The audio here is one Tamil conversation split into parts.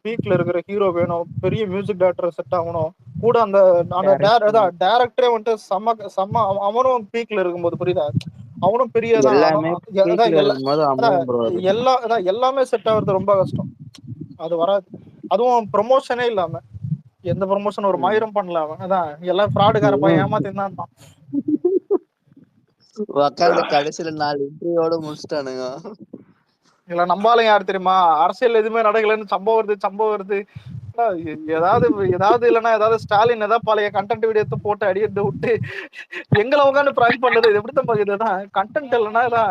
பீக்ல இருக்கிற ஹீரோ வேணும், பெரிய மியூசிக் டைரக்டர் செட் ஆகணும், கூட அந்த அந்த டைரக்ஷன் டேரக்டரே வந்துட்டு செம்ம அவனும் பீக்ல இருக்கும்போது புரியுதா, அவனும் பெரியதான் எல்லாமே அதான் பீக்ல இருக்கும்போது அதான் அமையும் ப்ரோ அது. எல்லாமே செட் ஆகுறது ரொம்ப கஷ்டம். அது வராது. அதுவும் ப்ரொமோஷனே இல்லாம, எந்த ப்ரொமோஷன் ஒரு மயிரும் பண்ணல அவன். அதான் எல்லாம் ஃப்ராடுக்கார பையன் ஏமாத்திருந்தான். உக்காந்து கடைசியில 4 இன்டர்வியூவோட முடிச்சிட்டானுங்க. இல்ல நம்பாலும் யாரு தெரியுமா, அரசியல் எதுவுமே நடக்கலன்னு சம்பவம் வருது. ஏதாவது இல்லைன்னா ஏதாவது ஸ்டாலின் ஏதாவது பழைய கண்டென்ட் வீடியோ எடுத்து போட்டு அடிட்டு விட்டு எங்களை உட்காந்து பிராங்க் பண்ணது. இது எப்படி பாக்குதுன்னா, கண்டென்ட் இல்லைன்னா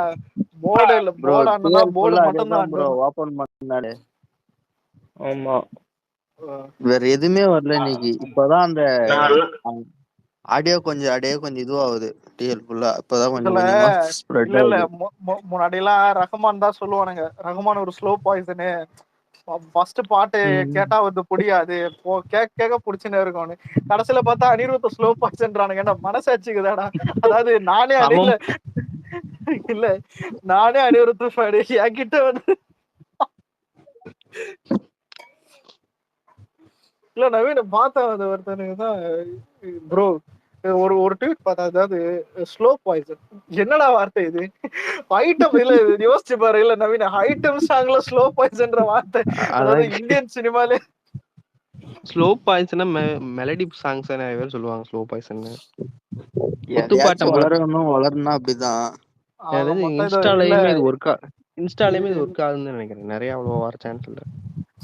போர்டு இல்ல, ப்ரோ போர்டு ஆனா டிஎல் போர்டு ஃபுல்லா மட்டும் அதேதான் ப்ரோ தான். ஓபன் பண்ணாலே. ஆமா, ஆ. வேற எதுவுமே வரல இன்னைக்கு. இப்பதான் அந்த ஆடியோ கொஞ்சம் இதுவாகுது டிஎல் ஃபுல்லா. இப்பதான் கொஞ்சம் இதுல கொஞ்சமா ஸ்ப்ரெட் இல்ல ஆகுது. முன்னாடி எல்லாம் ரஹ்மான் தான் சொல்லுவானுங்க, ரஹ்மான் ஒரு ஸ்லோ பாய்சனு, ஃபர்ஸ்ட் பாட்டு கேட்டா வந்து புரியாது, கேட்க புடிச்சுன்னு இருக்கும்னு. கடைசியில பார்த்தா அனிருத்த ஸ்லோ பாய்சன்றானுங்க. என்ன மனசாட்சிக்குதாடா? அதாவது நானே அவன் இல்ல நானே அனிருத்த ஃபேனு, என்கிட்ட வந்து இல்ல நவீன பார்த்தேன். அது ஒருத்தனுக்கு தான் ப்ரோ ஒரு ஒரு ட்வீட் பார்த்தா, அதாவது ஸ்லோ பாய்சன் என்னடா வார்த்தை இது? ஐட்டம் இல்ல, யோசிச்சு பாரு. இல்ல நவீன ஐட்டம் சாங்ல ஸ்லோ பாய்சன்ற வார்த்தை, அதாவது அதான் இந்தியன் சினிமாலே ஸ்லோ பாய்ஸ்னா மெலடி சாங்ஸ் நிறைய பேர் சொல்லுவாங்க ஸ்லோ பாய்ஸ்ன்னு. எதையாச்சும் குத்துப்பாட்டம் வளரணும்னா அப்படிதான். அதாவது மொத்தம் இது இல்ல இன்ஸ்டாலயுமே இது ஒர்க் ஆகுதுன்னு நினைக்கிறேன். நிறைய அவ்வளோ வர சான்ஸ் இல்ல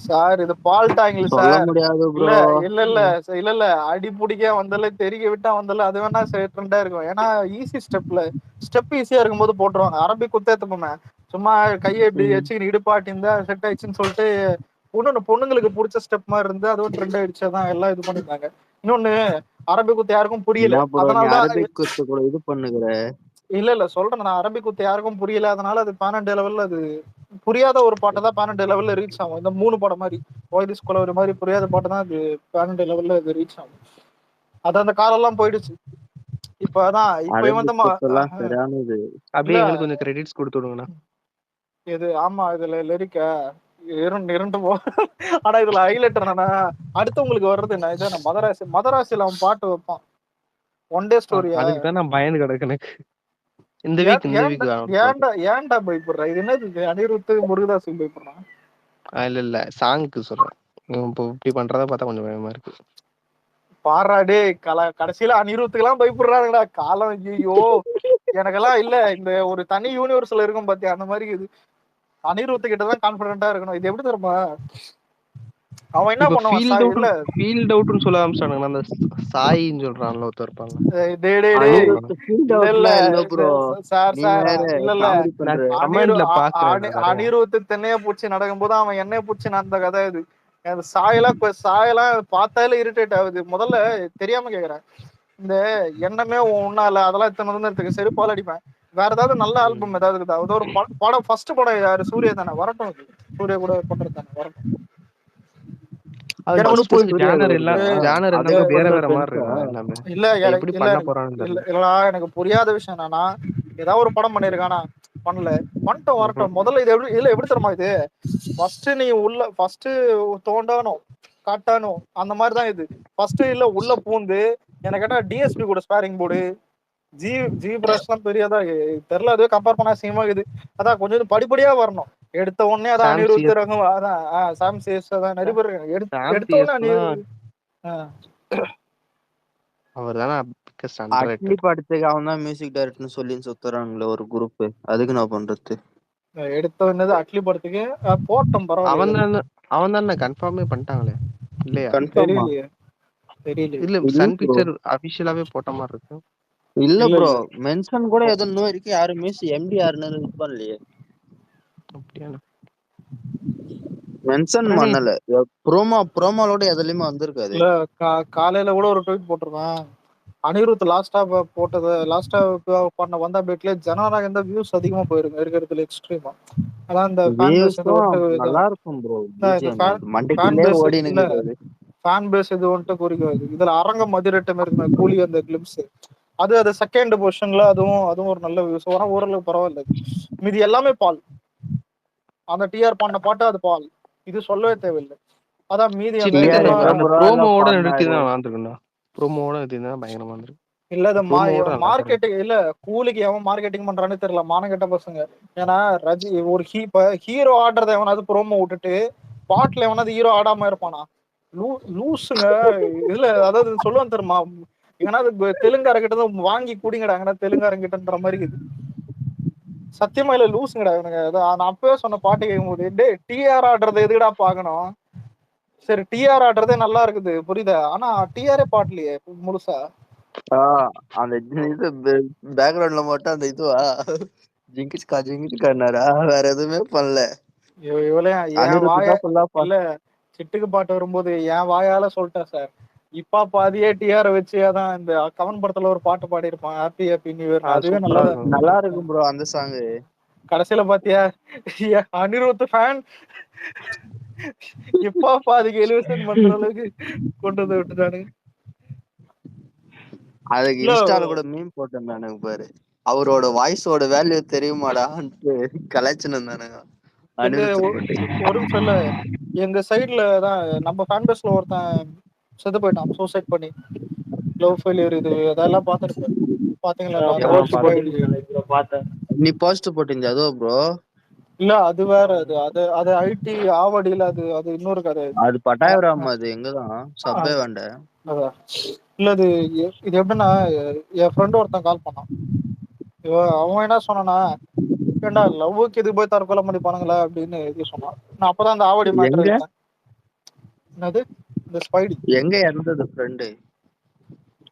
சார். இது பால் டாங்கில் சொல்ல சார். முடியாது இல்ல ப்ரோ. இல்ல இல்ல இல்ல இல்ல அடி பிடிக்க வந்தால தெரிய விட்டா வந்தால அது வேணா ட்ரெண்டா இருக்கும். ஏன்னா ஈஸி ஸ்டெப் ஈஸியா இருக்கும்போது போட்டுருவாங்க. அரபிக் குத்தேத்தப்போமே சும்மா கையை இப்படி வச்சு இடுப்பாட்டி இருந்தா செட் ஆயிடுச்சுன்னு சொல்லிட்டு பொண்ணுங்களுக்கு பிடிச்ச ஸ்டெப் மாதிரி இருந்து அதுவும் ட்ரெண்ட் ஆயிடுச்சுதான் எல்லாம் இது பண்ணிருந்தாங்க. இன்னொன்னு, அரபிக் குத்து யாருக்கும் புரியல, என்ன ப்ரோ நீ அதனாலதான் அரபிக் குத்து கூட இது பண்ணுகிற? இல்ல சொல்றேன் நான், அரபிக் குத்து யாருக்கும் புரியல, அதனால அது பேன் இண்டியா லெவல்ல அது புரியாத ஒரு பாட்டை தான் பேன் இண்டியா லெவல்ல ரீச் ஆகும். இந்த 3 படம் மாதிரி வாய்திஸ் கொலை ஒரு மாதிரி புரியாத பாட்டு தான் அது பேன் இண்டியா லெவல்ல அது ரீச் ஆகும். அது அந்த காலம் எல்லாம் போயிடுச்சு. இப்பதான் இப்ப வந்து அரபிக் குத்தெல்லாம் சரியானது. அப்படியே எங்களுக்கு கொஞ்சம் கிரெடிட்ஸ் கொடுத்து விடுங்கண்ணா. இது ஆமா, இதுல லிரிக்க இரண்டு போ. ஆனா இதுல ஹைலைட் என்னன்னா, அடுத்தவங்களுக்கு வர்றது என்ன, இது மதராசில அவன் பாட்டு வைப்பான், ஒன் டே ஸ்டோரியா. அதுக்கு தான் நான் பயந்து கிடக்கு எனக்கு. இந்த வீக் ஏன்டா பயப்படுற? இது என்னது இது? அனிருத்து முருகதாஸுக்கு பயப்படுறான்? இல்ல சாங்க்கு சொல்றேன். இப்போ இப்படி பண்றத பார்த்தா கொஞ்சம் பயமா இருக்கு. பாராடே கடைசியில அனிருத்துக்கு எல்லாம் பயப்படுறாங்கடா காலம். ஐயோ, எனக்கெல்லாம் இல்ல, இந்த ஒரு தனி யூனிவர்ஸ்ல இருக்கும் பாத்தியா, அந்த மாதிரி இது அனிருத்து கிட்டதான் கான்பிடண்டா இருக்கணும். இது எப்படி தெரியுமா, அவன் என்ன இப்ப பண்ணுவான் ஃபீல்ட் அவுட்னு சொல்ல ஆரம்பிச்சிட்டானுங்க. அந்த சாயின்னு சொல்றான்ல ஒருத்தர் இருப்பாங்க. அனிருத் ஃபீல்ட் இல்ல அவுட்லாம் இல்ல ப்ரோ. சார் நீ வேற இல்ல காமெடி பண்ற. கமெண்ட்ல பாக்குறேன். அனிருத்து தென்னைய பூச்சி நடக்கும் போது அவன் எண்ணெய பூச்சி நடந்த கதை இது. அந்த சாயெல்லாம் பார்த்தாலே இரிட்டேட் ஆகுது. முதல்ல தெரியாம கேக்குறேன், இந்த எண்ணமே ஒன்னால அதெல்லாம் இத்தனை செருப்பால் அடிப்பேன். வேற ஏதாவது நல்ல ஆல்பம் ஏதாவது இருக்குதா? ஏதோ ஒரு படம், ஃபர்ஸ்ட் படம் யாரு? சூர்யா தானே, வரட்டும். சூர்யா கூட பண்றது தானே, வரட்டும். எனக்கு ஒண்ணு புரியுது. ஜானர் எல்லாமே வேற வேற மாதிரி இருக்குண்ணா எல்லாமே. இல்ல எப்படி பண்ண போறான்னு தெரியல. இல்லடா, எனக்கு புரியாத விஷயம் என்னன்னா, ஏதாவது ஒரு படம் பண்ணிருக்கானா, வந்துட்டோம் வரட்டும். முதல்ல இது எப்படி தெரியுமா, இது ஃபர்ஸ்ட் தோண்டானும் காட்டானும் அந்த மாதிரிதான் இது. ஃபர்ஸ்ட் இல்ல உள்ள பூந்து எனக்கு கேட்டா டிஎஸ்பி கூட ஸ்பேரிங் போர்டு ஜி பிரஷ் எல்லாம் பெரியதா தெரியல, அதுவே கம்பேர் பண்ணா சினிமா இது. அதான் கொஞ்சம் படிப்படியா வரணும். எடுத்த உடனே அதான் அனிருத் ரகம், அதான் சாம் சிஎஸ், அதான் நிறைய பேர் எடுத்த உடனே அனிருத். அவர் தானே அட்லி படத்துக்கு அவன் தான் மியூசிக் டைரக்டர்னு சொல்லி சுத்துறாங்களே ஒரு குரூப், அதுக்கு நான் பண்றது. எடுத்த என்னது அட்லி படத்துக்கு போட்டோம், பரவாயில்ல. அவன் தானே கன்ஃபார்மே பண்ணிட்டாங்களே இல்லையா? தெரியலையே இல்ல சன் பிக்சர் அபிஷியலாவே போட்ட மாதிரி இருக்கு. இல்ல ப்ரோ, மென்ஷன் கூட ஏதோ இன்னும் வரைக்கும் யாரும் மியூசிக் எம்டி யாருன்னு இது பண்ணலையே. அப்படியா? மென்ஷன் பண்ணல. ப்ரோமோலோட எதுலயுமே வந்திருக்காது. இல்ல காலையில கூட ஒரு ட்வீட் போட்டிருக்கான், அனிருத் லாஸ்டா பண்ண வந்தா பேட்ல ஜனநாயகம் தான் வியூஸ் அதிகமா போயிருக்கு இருக்கிறதுல எக்ஸ்ட்ரீமா. அதான் இந்த ஃபேன் பேஸ் நல்லா இருக்கும் ப்ரோ. மண்டைக்குள்ளே ஓடினு இருக்குது. ஃபேன் பேஸ் இது வந்துட்டு குறிக்காது. இதுல அரங்கம் அதிரட்டம் இருக்குமே கூலி அந்த கிளிப்ஸ், அது செகண்ட் பொசிஷன்ல, அதுவும் ஒரு நல்ல வியூஸ் வர, ஓரளவு பரவாயில்ல. மீதி எல்லாமே பால். அந்த டிஆர் பண்ண பாட்டு அது பால், இது சொல்லவே தேவையில்லை. அதான் மீதி அந்த டிஆர் TRS இதெல்லாம் தான் bro எல்லாம் ப்ரோமோவோட fun நிறுத்திதான் ஆயிடும். நல்லா இருந்திருக்கும்டா. ப்ரோமோவோட நிறுத்திதான் பயங்கரமா இருந்திருக்கு. இல்ல இது ப்ரோமோவோட நல்லா படம். மார்க்கெட்டிங் இல்ல கூலிக்கு எவன் மார்க்கெட்டிங் பண்றான்னு தெரியல மானங்கெட்ட பசங்க. ஏன்னா ரஜி ஒரு ஹீரோ ஆடுறத எவனாவது ப்ரோமோ விட்டுட்டு பாட்டுல எவனாவது ஹீரோ ஆடாம இருப்பானா? லூசுங்க. இதுல அதாவது சொல்லுவான் தெரியுமா, எங்கனாவது தெலுங்காரங்கிட்ட தான் வாங்கி குடிங்கடா, எங்கன்னா தெலுங்காரங்கிட்டன்ற மாதிரி இருக்குது. சத்தியமா இல்ல லூசுங்கடா இவனுங்க. நான் அப்பவே சொன்ன பாட்டு கேட்கும்போது, டே டிஆர் ஆடுறத எதுக்குடா பாக்கணும்? சரி டிஆர் ஆடுறதே நல்லா இருக்குது புரியுதா, ஆனா டிஆரே பாடலையே முழுசா. அந்த இது பேக்ரவுண்ட்ல மட்டும் அந்த இதுவா ஜிங்கிச்சுக்கான்னாரா, வேற எதுவுமே பண்ணல. இவளே என் அனிருத் வாய தான் ஃபுல்லா இல்ல சிட்டுக்கு பாட்டு வரும்போது என் வாயால சொல்லிட்டேன் சார். இப்பா பாதியே டிஆர் வச்சு அதான் இந்த கவன் படத்துல ஒரு பாட்டு பாடி இருப்பான், ஹாப்பி ஹாப்பி நியூ இயர். அதுவே சூப்பரா நல்லா இருக்கும். நல்லா இருக்கும் ப்ரோ அந்த சாங். கடைசியில பாத்தியா அனிருத் ஃபேன் இப்பா பாதிக்கு எலிவேஷன் பண்ற அளவுக்கு கொண்டு வந்து விட்டுட்டானுங்க. அதுக்கு இல்ல இன்ஸ்டால கூட மீம் போட்டிருந்தானுங்க பாரு, அவரோட வாய்ஸோட வேல்யூ தெரியுமாடான்ட்டு கலாய்ச்சின்னு இருந்தானுங்க எங்க அனிருத். ஒரு நிமிஷம் இல்ல, எங்க சைடுல தான் நம்ம ஃபேன் பேஸ்ல ஒருத்தன் செத்து போயிட்டான் சூசைட் பண்ணி. லவ் ஃபெயிலியர் இது அதெல்லாம் பார்த்துருப்பேன். பாத்தீங்களா எல்லாரும்? நீ போஸ்ட் போட்டிருந்த அதுவா ப்ரோ? இல்ல அது வேற, அது அது அது ஐடி ஆவடியில, அது அது இன்னொரு கதை. அது பட்டாயபுரம், அது எங்கதான் சப்பே வேண்ட. அதான் இல்ல இது இது எப்படின்னா, என் ஃப்ரெண்டு ஒருத்தன் கால் பண்ணான். அவன் என்ன சொன்னானா, ஏண்டா லவ்வுக்கு இது போய் தற்கொலை பண்ணி பண்ணுங்களா அப்படின்னு இது சொன்னான். நான் அப்பதான் அந்த ஆவடி மேட்டர் எங்க எடுத்தேன். என்னது இந்த ஸ்பைடி எங்க இறந்தது ஃப்ரெண்டு?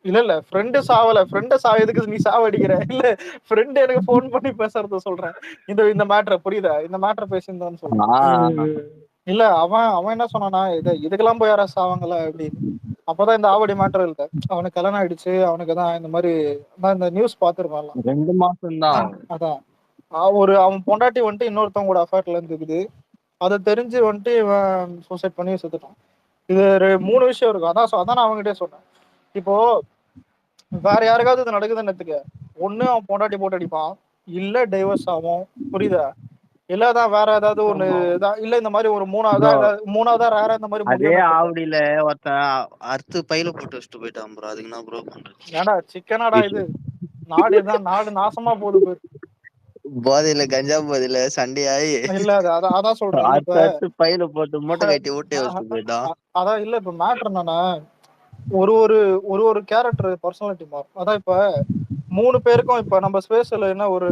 இல்ல ஃப்ரெண்டு சாவல. ஃப்ரெண்ட சாவதுக்கு நீ சாவடிக்கிற இல்ல, ஃப்ரெண்ட் எனக்கு ஃபோன் பண்ணி பேசுறத சொல்றேன். இந்த இந்த மேட்டர் புரியுதா, இந்த மேட்டர் பேசியிருந்தான்னு சொல்றேன். இல்ல அவன் அவன் என்ன சொன்னானா, இதுக்கெல்லாம் போய் யாரா சாவாங்களா அப்படின்னு. அப்பதான் இந்த ஆவடி மேட்டர் இல்ல, அவனுக்கு கல்யாணம் ஆயிடுச்சு, அவனுக்கு தான் இந்த மாதிரி நான் இந்த நியூஸ் பாத்துருப்பேன். 2 மாசம் தான். அதான் அவன் பொண்டாட்டி வந்துட்டு இன்னொருத்தவங்க கூட அஃபேர்ல இருந்துக்குது. அதை தெரிஞ்சு வந்துட்டு இவன் சூசைட் பண்ணி செத்துட்டான். இது 3 விஷயம் இருக்கும். அதான் நான் அவங்ககிட்டே சொன்னேன். இப்போ வேற யாருக்காவது இது நடக்குதுன்னு, ஒண்ணு அவன் பொண்டாட்டி போட்டு அடிப்பான், இல்ல டைவர்ஸ் ஆகும். புரியுதா, இல்லதான் வேற ஏதாவது ஒண்ணு இல்ல இந்த மாதிரி ஒரு மூணாவதா ரேரா இந்த மாதிரி அதே முடியும். ஆவடியில ஒருத்தன் அறுத்து பையில போட்டு வச்சுட்டு போயிட்டான் ப்ரோ. அதுக்கு என்ன ப்ரோ பண்றது? ஏடா சிக்கனாடா இது, நாடு தான் நாடு நாசமா போகுது பேர். போதையில கஞ்சா போதையில சண்டையாயி இல்ல அதான் சொல்றேன். இல்ல இப்ப அறுத்து பையில போட்டு மூட்டை கட்டி ஊட்டி வச்சுட்டு போயிட்டான். அதான் இல்ல இப்ப மேட்ரு என்னன்னா, ஒரு ஒரு ஒரு ஒரு கேரக்டர் பர்சனாலிட்டி மாறும். அதான் இப்ப 3 பேருக்கும் இப்ப நம்ம ஸ்பேஸ்ல என்ன ஒரு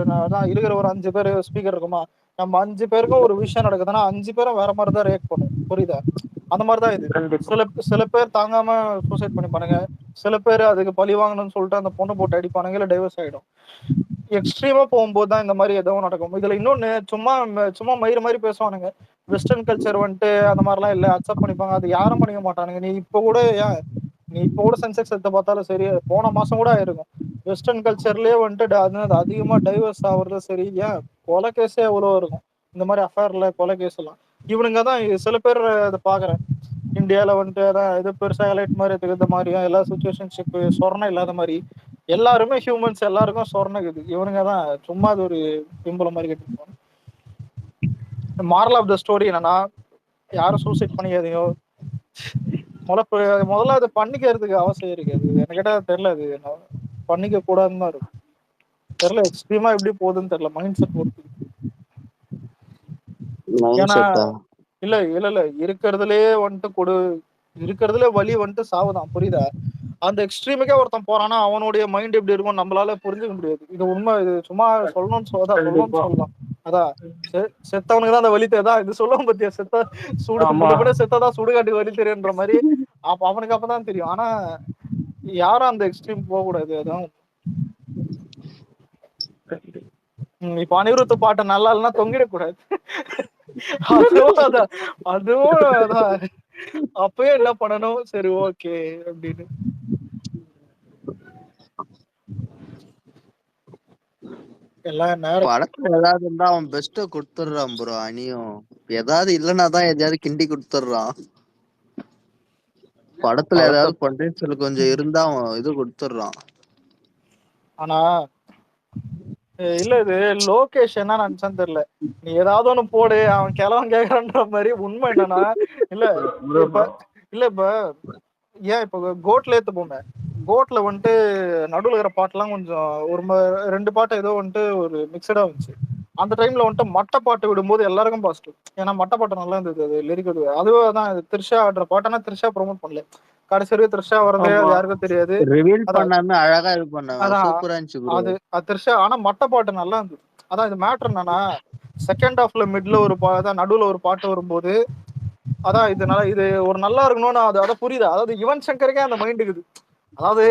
இருக்கிற ஒரு 5 பேர் ஸ்பீக்கர் இருக்குமா, நம்ம 5 பேருக்கும் ஒரு விஷயம் நடக்குதுன்னா 5 பேரும் வேற மாதிரி தான் ரியாக்ட் பண்ணும். புரியுதா, அந்த மாதிரிதான் இது. சில சில பேர் தாங்காம சூசைட் பண்ணிப்பானுங்க, சில பேர் அதுக்கு பழி வாங்கணும்னு சொல்லிட்டு அந்த பொண்ணை போட்டு அடிப்பானுங்க, இல்ல டைவர்ஸ் ஆயிடும். எக்ஸ்ட்ரீமா போகும்போது தான் இந்த மாதிரி எதுவும் நடக்கும். இதுல இன்னொன்னு சும்மா சும்மா மயிறு மாதிரி பேசுவானுங்க. வெஸ்டர்ன் கல்ச்சர் வந்துட்டு அந்த மாதிரிலாம் இல்ல, அக்செப்ட் பண்ணிப்பாங்க. அது யாரும் பண்ணிக்க மாட்டானுங்க. நீ இப்போ கூட சென்செக்ஸ் எடுத்து பார்த்தாலும் சரி, போன மாசம் கூட ஆயிருக்கும். வெஸ்டர்ன் கல்ச்சர்லயே வந்துட்டு அது அதிகமா டைவர்ஸ் ஆகுறது சரி, ஏன் கொலை கேஸே எவ்வளவு இருக்கும். இந்த மாதிரி அஃபேர்ல கொலை கேஸ் எல்லாம் இவனுங்க தான் சில பேர் அதை பாக்குறேன். இந்தியால வந்துட்டு அதான் இது பெருசா எலைட் மாதிரி இருக்கிற மாதிரியும், எல்லா சுச்சுவேஷன்ஷிப் சொரணம் இல்லாத மாதிரி, எல்லாருமே ஹியூமன்ஸ், எல்லாருக்கும் சொரணக்குது. இவனுங்க தான் சும்மா அது ஒரு பிம்பளம் மாதிரி கட்டிருப்பாங்க. மாரல் ஆஃப் த ஸ்டோரி என்னன்னா, யாரும் சூசைட் பண்ணிக்காதீங்க. முதல்ல அது பண்ணிக்கிறதுக்கு அவசியம் இருக்காது. எனக்கு கேட்டா தெரியல, அது பண்ணிக்க கூடாதுன்னு தான் இருக்கும். தெரியல எக்ஸ்ட்ரீமா எப்படி போகுதுன்னு தெரியல, மைண்ட் செட் பொறுத்து. ஏன்னா இல்ல இல்ல இல்ல இருக்கிறதுலயே வந்துட்டு இருக்கிறதுல வலி வந்துட்டு சாவுதான். புரியுதா, அந்த எக்ஸ்ட்ரீமுக்கே ஒருத்தன் போறானா அவனுடைய மைண்ட் எப்படி இருக்கும் நம்மளால புரிஞ்சுக்க முடியாது. இது உண்மை, இது சும்மா சொல்லணும்னு சொல்லலாம். அதான் செத்தவனுக்கு தான் அந்த வலி தெரியுதா, இது சொல்லுவோம் பத்தியா, செத்தாதான் சுடுகாட்டுக்கு வலி தெரியுன்ற மாதிரி. அவனுக்கு அப்பதான் தெரியும். ஆனா யாரும் அந்த எக்ஸ்ட்ரீம் போக கூடாது. அதான் இப்ப அனிருத்த பாட்டு நல்லா இல்லைன்னா தொங்கிடக்கூடாது. அதுவும் அதான் அப்பயே என்ன பண்ணணும், சரி ஓகே அப்படின்னு. எல்லாம் நேரம் படத்துல ஏதாவது இருந்தா அவன் பெஸ்ட கொடுத்துடுறான் ப்ரோ. அனியும் ஏதாவது இல்லைன்னா தான் எதையாவது கிண்டி கொடுத்துடுறான். படத்துல ஏதாவது பொட்டன்ஷியல் கொஞ்சம் இருந்தா அவன் இது கொடுத்துடுறான். ஆனா இல்ல இது லோகேஷ் என்ன நினைச்சான்னு தெரியல. நீ ஏதாவது ஒண்ணு போடு, அவன் கிழவன் கேக்குறான்ற மாதிரி. உண்மை என்னன்னா இல்ல இப்ப இல்ல இப்ப ஏன் இப்ப கோட்ல ஏத்து போமே, கோட்ல வந்துட்டு நடுவுல இருக்கிற பாட்டுலாம் கொஞ்சம் ஒரு 2 பாட்டு ஏதோ வந்துட்டு ஒரு மிக்சடா வந்துச்சு. அந்த டைம்ல வந்துட்டு மட்டை பாட்டு விடும்போது எல்லாருக்கும் பாசிட்டிவ். ஏன்னா மட்டை பாட்டு நல்லா இருந்தது, அது லிரிக். அதுவே தான் த்ரிஷா ஆடுற பாட்டு. ஆனா த்ரிஷா ப்ரொமோட் பண்ணல. கடைசி வரைக்கும் த்ரிஷா வரதே அது யாருக்கும் தெரியாது. ரிவீல் அதான் பண்ணாம அழகா இது பண்ணாங்க. அதான் சூப்பரா இருந்துச்சு ப்ரோ. அது த்ரிஷா. ஆனா மட்டை பாட்டு நல்லா இருந்தது. அதான் இது மேட்டர் என்னன்னா, செகண்ட் ஹாஃப்ல மிட்ல ஒரு அதான் நடுவுல ஒரு பாட்டு வரும்போது அதான் இது ஒரு நல்லா இருக்கணும்னு அதான் புரியுது. அதாவது யுவன் சங்கருக்கே அந்த மைண்ட் இருக்குது. அதாவது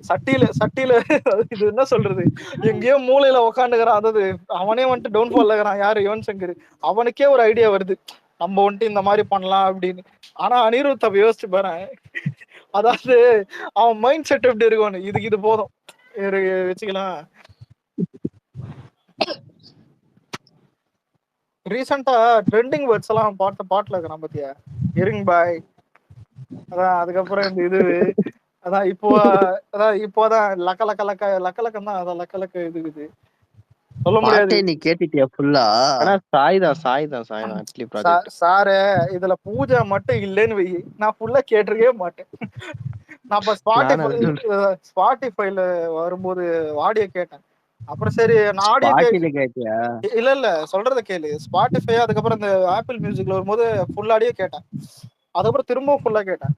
சட்டியில இது என்ன சொல்றது, எங்கேயோ மூலையில உக்காந்துக்கிறான். அதாவது அவனே வந்துட்டு டவுன்ஃபால் இருக்கிறான். யாரு? யுவன் சங்கர். அவனுக்கே ஒரு ஐடியா வருது, நம்ம வந்துட்டு இந்த மாதிரி பண்ணலாம் அப்படின்னு. ஆனா அனிருத் அப்ப யோசிச்சு பாரு. அதாவது அவன் மைண்ட் செட் எப்படி இருக்கும், இதுக்கு இது போதும் வச்சுக்கலாம். ரீசெண்டா ட்ரெண்டிங் வேர்ட்ஸ் எல்லாம் பாட்டுல இருக்கிறான் பாத்தியா, இருங்க பாய். அதான் அதுக்கப்புறம் இந்த இது அதான் இப்போதான் லக்க லக்க லக்க லக்க லக்கம் தான். அதான் லக்க லக்க இது சொல்ல முடியாது. பாட்டே நீ கேட்டுட்டியா ஃபுல்லா? ஆனா சாய்தான் அட்லி ப்ராஜெக்ட். சாரு இதுல பூஜை மட்டும் இல்லைன்னு வை, நான் ஃபுல்லா கேட்டிருக்கவே மாட்டேன். நான் இப்ப ஸ்பாட்டிஃபைல வரும்போது ஆடியோ கேட்டேன். அப்புறம் சரி நான் ஆடியோ கேட்டியா? இல்ல சொல்றத கேளு. ஸ்பாட்டிஃபை அதுக்கப்புறம் இந்த ஆப்பிள் மியூசிக்ல வரும்போது ஃபுல் ஆடியோ கேட்டேன். அதுக்கப்புறம் திரும்பவும் ஃபுல்லா கேட்டேன்.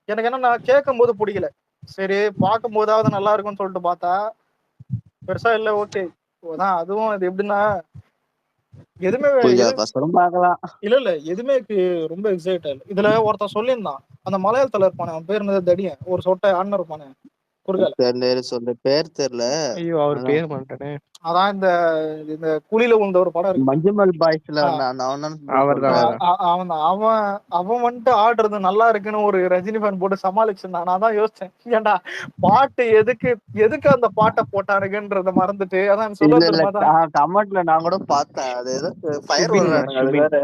எனக்கு என்ன, நான் கேட்கும் போது பிடிக்கல. சரி பார்க்கும் போதாவது நல்லா இருக்கும்னு சொல்லிட்டு பார்த்தா பெருசா இல்ல. ஓகே அதான் அதுவும் இது எப்படின்னா எதுவுமே இல்ல எதுவுமே ரொம்ப எக்ஸைட் ஆகல. இதுல ஒருத்தன் சொல்லியிருந்தான், அந்த மலையாளத்துல இருப்பானே, அவன் பேர் என்னது, தடியன், ஒரு சொட்டை அண்ணன் இருப்பானே குறுகால. சொல்ல பேர் தெரியல. ஐயோ அவர் பேர் மாட்டேனே. அதான் இந்த குழியில உள்ள ஒரு படம் இருக்கு, மஞ்சுமல் பாய்ஸ்ல அவன் வந்துட்டு ஆடுறது நல்லா இருக்குன்னு ஒரு ரஜினி ஃபேன் போட்டு சமாளிச்சிருந்தான். நான் தான் யோசிச்சேன், ஏன்டா பாட்டு எதுக்கு அந்த பாட்டை போட்டாருங்கன்றத மறந்துட்டு. அதான் சொல்ல கமெண்ட்ல நான் கூட பார்த்தேன். அது ஏதோ ஃபயர் வர்றாங்க.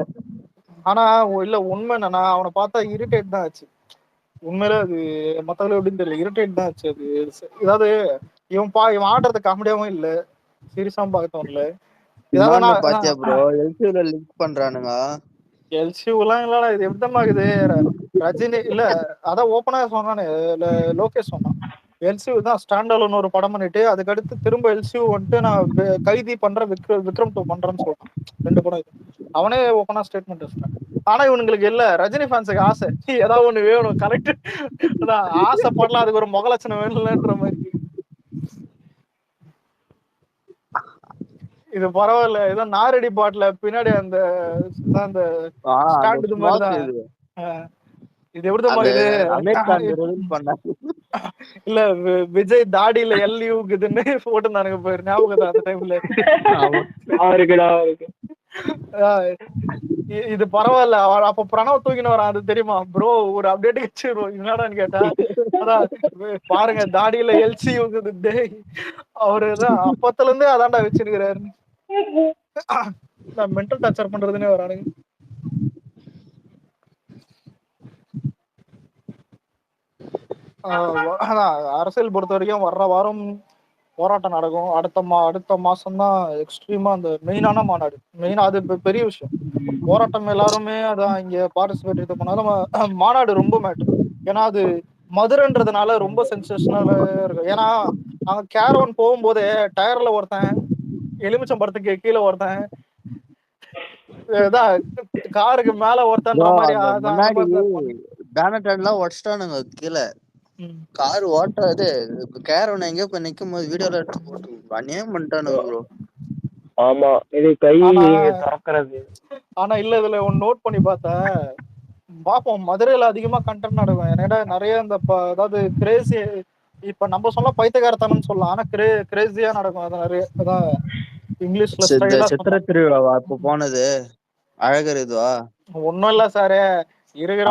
ஆனா இல்ல உண்மை என்னன்னா அவனை பார்த்தா இரிட்டேட் தான் ஆச்சு. உண்மையில அது மத்தவங்க எப்படின்னு தெரியல, இரிட்டேட் தான் ஆச்சு. அது ஏதாவது இவன் ஆடுறது காமெடியாவும் இல்ல, சீரியஸாவும் பார்க்க இல்ல. பாத்தியா ப்ரோ, எல்சியூல லிங்க் பண்றானுங்க. எல்சியூ எல்லாம் இல்லடா, இது எப்படிமாக்குது. ரஜினி இல்ல அதான் ஓப்பனா சொன்னானே லோகேஷ் சொன்னான், எல்சியூ தான் ஸ்டாண்ட் அலோன் ஒரு படம் பண்ணிட்டு அதுக்கடுத்து திரும்ப எல்சியூ வந்துட்டு நான் கைதி பண்றேன், விக்ரம் 2 பண்றேன்னு சொல்றான். 2 படம் இது அவனே ஓப்பனா ஸ்டேட்மெண்ட் வச்சுட்டான். ஆனா இவனுங்களுக்கு இல்ல, ரஜினி ஃபேன்ஸுக்கு ஆசை ஏதாவது ஒண்ணு வேணும், கரெக்ட். அதான் ஆசைப்படலாம், அதுக்கு ஒரு முகலட்சணம் வேணும்ன்ற மாதிரி. இது பரவாயில்ல, ஏதோ நாரடி பாட்டுல பின்னாடி அந்த ஸ்டாண்ட் இது மாதிரிதான். இது எப்படிதான் இது இல்ல விஜய் தாடியில எல்யூக்குதுன்னு போட்டுருந்தானுங்க பேர், ஞாபகம் தான் அந்த டைம்ல. இது பரவாயில்ல. அப்ப பிரணவ் தூக்கின்னு வரான், அது தெரியுமா ப்ரோ, ஒரு அப்டேட் வச்சிருவோம் என்னடான்னு கேட்டா, அதான் பாருங்க தாடியில எல்சி யூக்குது. அவருதான் அப்பத்துல இருந்தே அதான்டா வச்சிருக்கிறாரு. மென்டல் டார்ச்சர் பண்றதுன்னே வரானுங்க. அரசியல் பொறுத்த வரைக்கும் வர்ற வாரம் போராட்டம் நடக்கும். அடுத்த மாசம் தான் எக்ஸ்ட்ரீமா அந்த மெயினான மாநாடு. அது பெரிய விஷயம். போராட்டம் எல்லாருமே அதான் இங்க பார்ட்டிசிபேட் இது பண்ணாலும் மாநாடு ரொம்ப மேட்டர். ஏன்னா அது மதுரைன்றதுனால ரொம்ப சென்சேஷனலா இருக்கும். ஏன்னா அங்க கேரவன் போகும்போதே டயர்ல ஒருத்தன், எலுமிச்சம் படத்துக்கு கீழே ஒருத்தன், காருக்கு மேல ஒருத்தன் உடச்சிட்டானுங்க கீழே. கார் ஓட்டாது கேரவன் எங்கேயோ போய் நிக்கும் போது வீடியோல எடுத்து போட்டு அநியாயம் பண்ணிட்டானுங்க ப்ரோ. ஆமா இது கை தாக்குறது. ஆனா இல்ல இதுல ஒன்னு நோட் பண்ணி பார்த்தேன், பாப்போம் மதுரையில அதிகமா கண்டென்ட் நடக்கும். ஏன்னா நிறைய இந்த அதாவது கிரேசி, இப்ப நம்ம சொல்ல பைத்தியகாரத்தனம்னு சொல்லலாம், ஆனா கிரேசியா நடக்கும். அது நிறைய அதான் இங்கிலீஷ்ல சித்திரை திருவிழாவா இப்ப போனது, அழகர் இதுவா? ஒண்ணும் இல்ல சாரு, இருக்கிற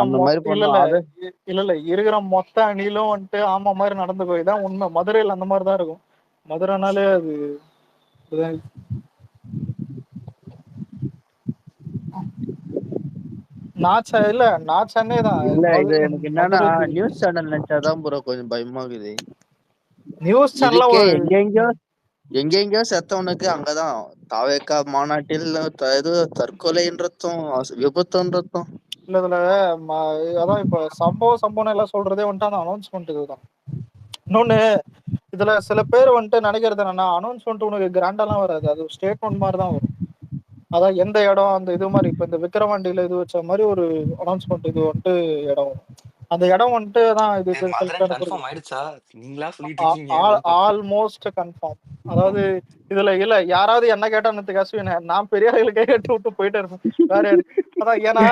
இருக்கிற மொத்த அணிலும் வந்துட்டு ஆமா மாதிரி நடந்து போய்தான் உண்மை. மதுரையில அந்த மாதிரிதான் இருக்கும். மதுரைனாலே அது நான் சென்னை தான். இல்ல இது எனக்கு என்னன்னா நியூஸ் சேனல் நினைச்சாதான் ப்ரோ கொஞ்சம் பயமா இருக்குது. நியூஸ் சேனல் எங்கெங்கயோ செத்தவனுக்கு அங்கதான் தாவேக்கா மாநாட்டில் இது தற்கொலைன்றதும் விபத்துன்றதும். இல்ல இதுல அதான் இப்ப சம்பவம் எல்லாம் சொல்றதே வந்துட்டு அந்த அனௌன்ஸ்மெண்ட் இதுதான். இன்னொன்னு இதுல சில பேர் வந்துட்டு நினைக்கிறது என்னன்னா அனௌன்ஸ்மெண்ட் உனக்கு கிராண்டாலாம் வராது, அது ஸ்டேட்மெண்ட் மாதிரி தான் வரும். அதான் எந்த இடம் அந்த இது மாதிரி இப்ப இந்த விக்கிரவாண்டியில இது வச்ச மாதிரி ஒரு அனௌன்ஸ்மெண்ட் இது வந்துட்டு இடம் வரும். அந்த இடம் வந்துட்டு தான் இது ஆல்மோஸ்ட் கன்ஃபார்ம். அதாவது இதுல இல்ல யாராவது என்ன கேட்டா அஸ்வின் நான் பெரிய ஆளுகளுக்கே கேட்டு விட்டு போயிட்டே இருப்பேன். வேற யாரு அதான் ஏன்னா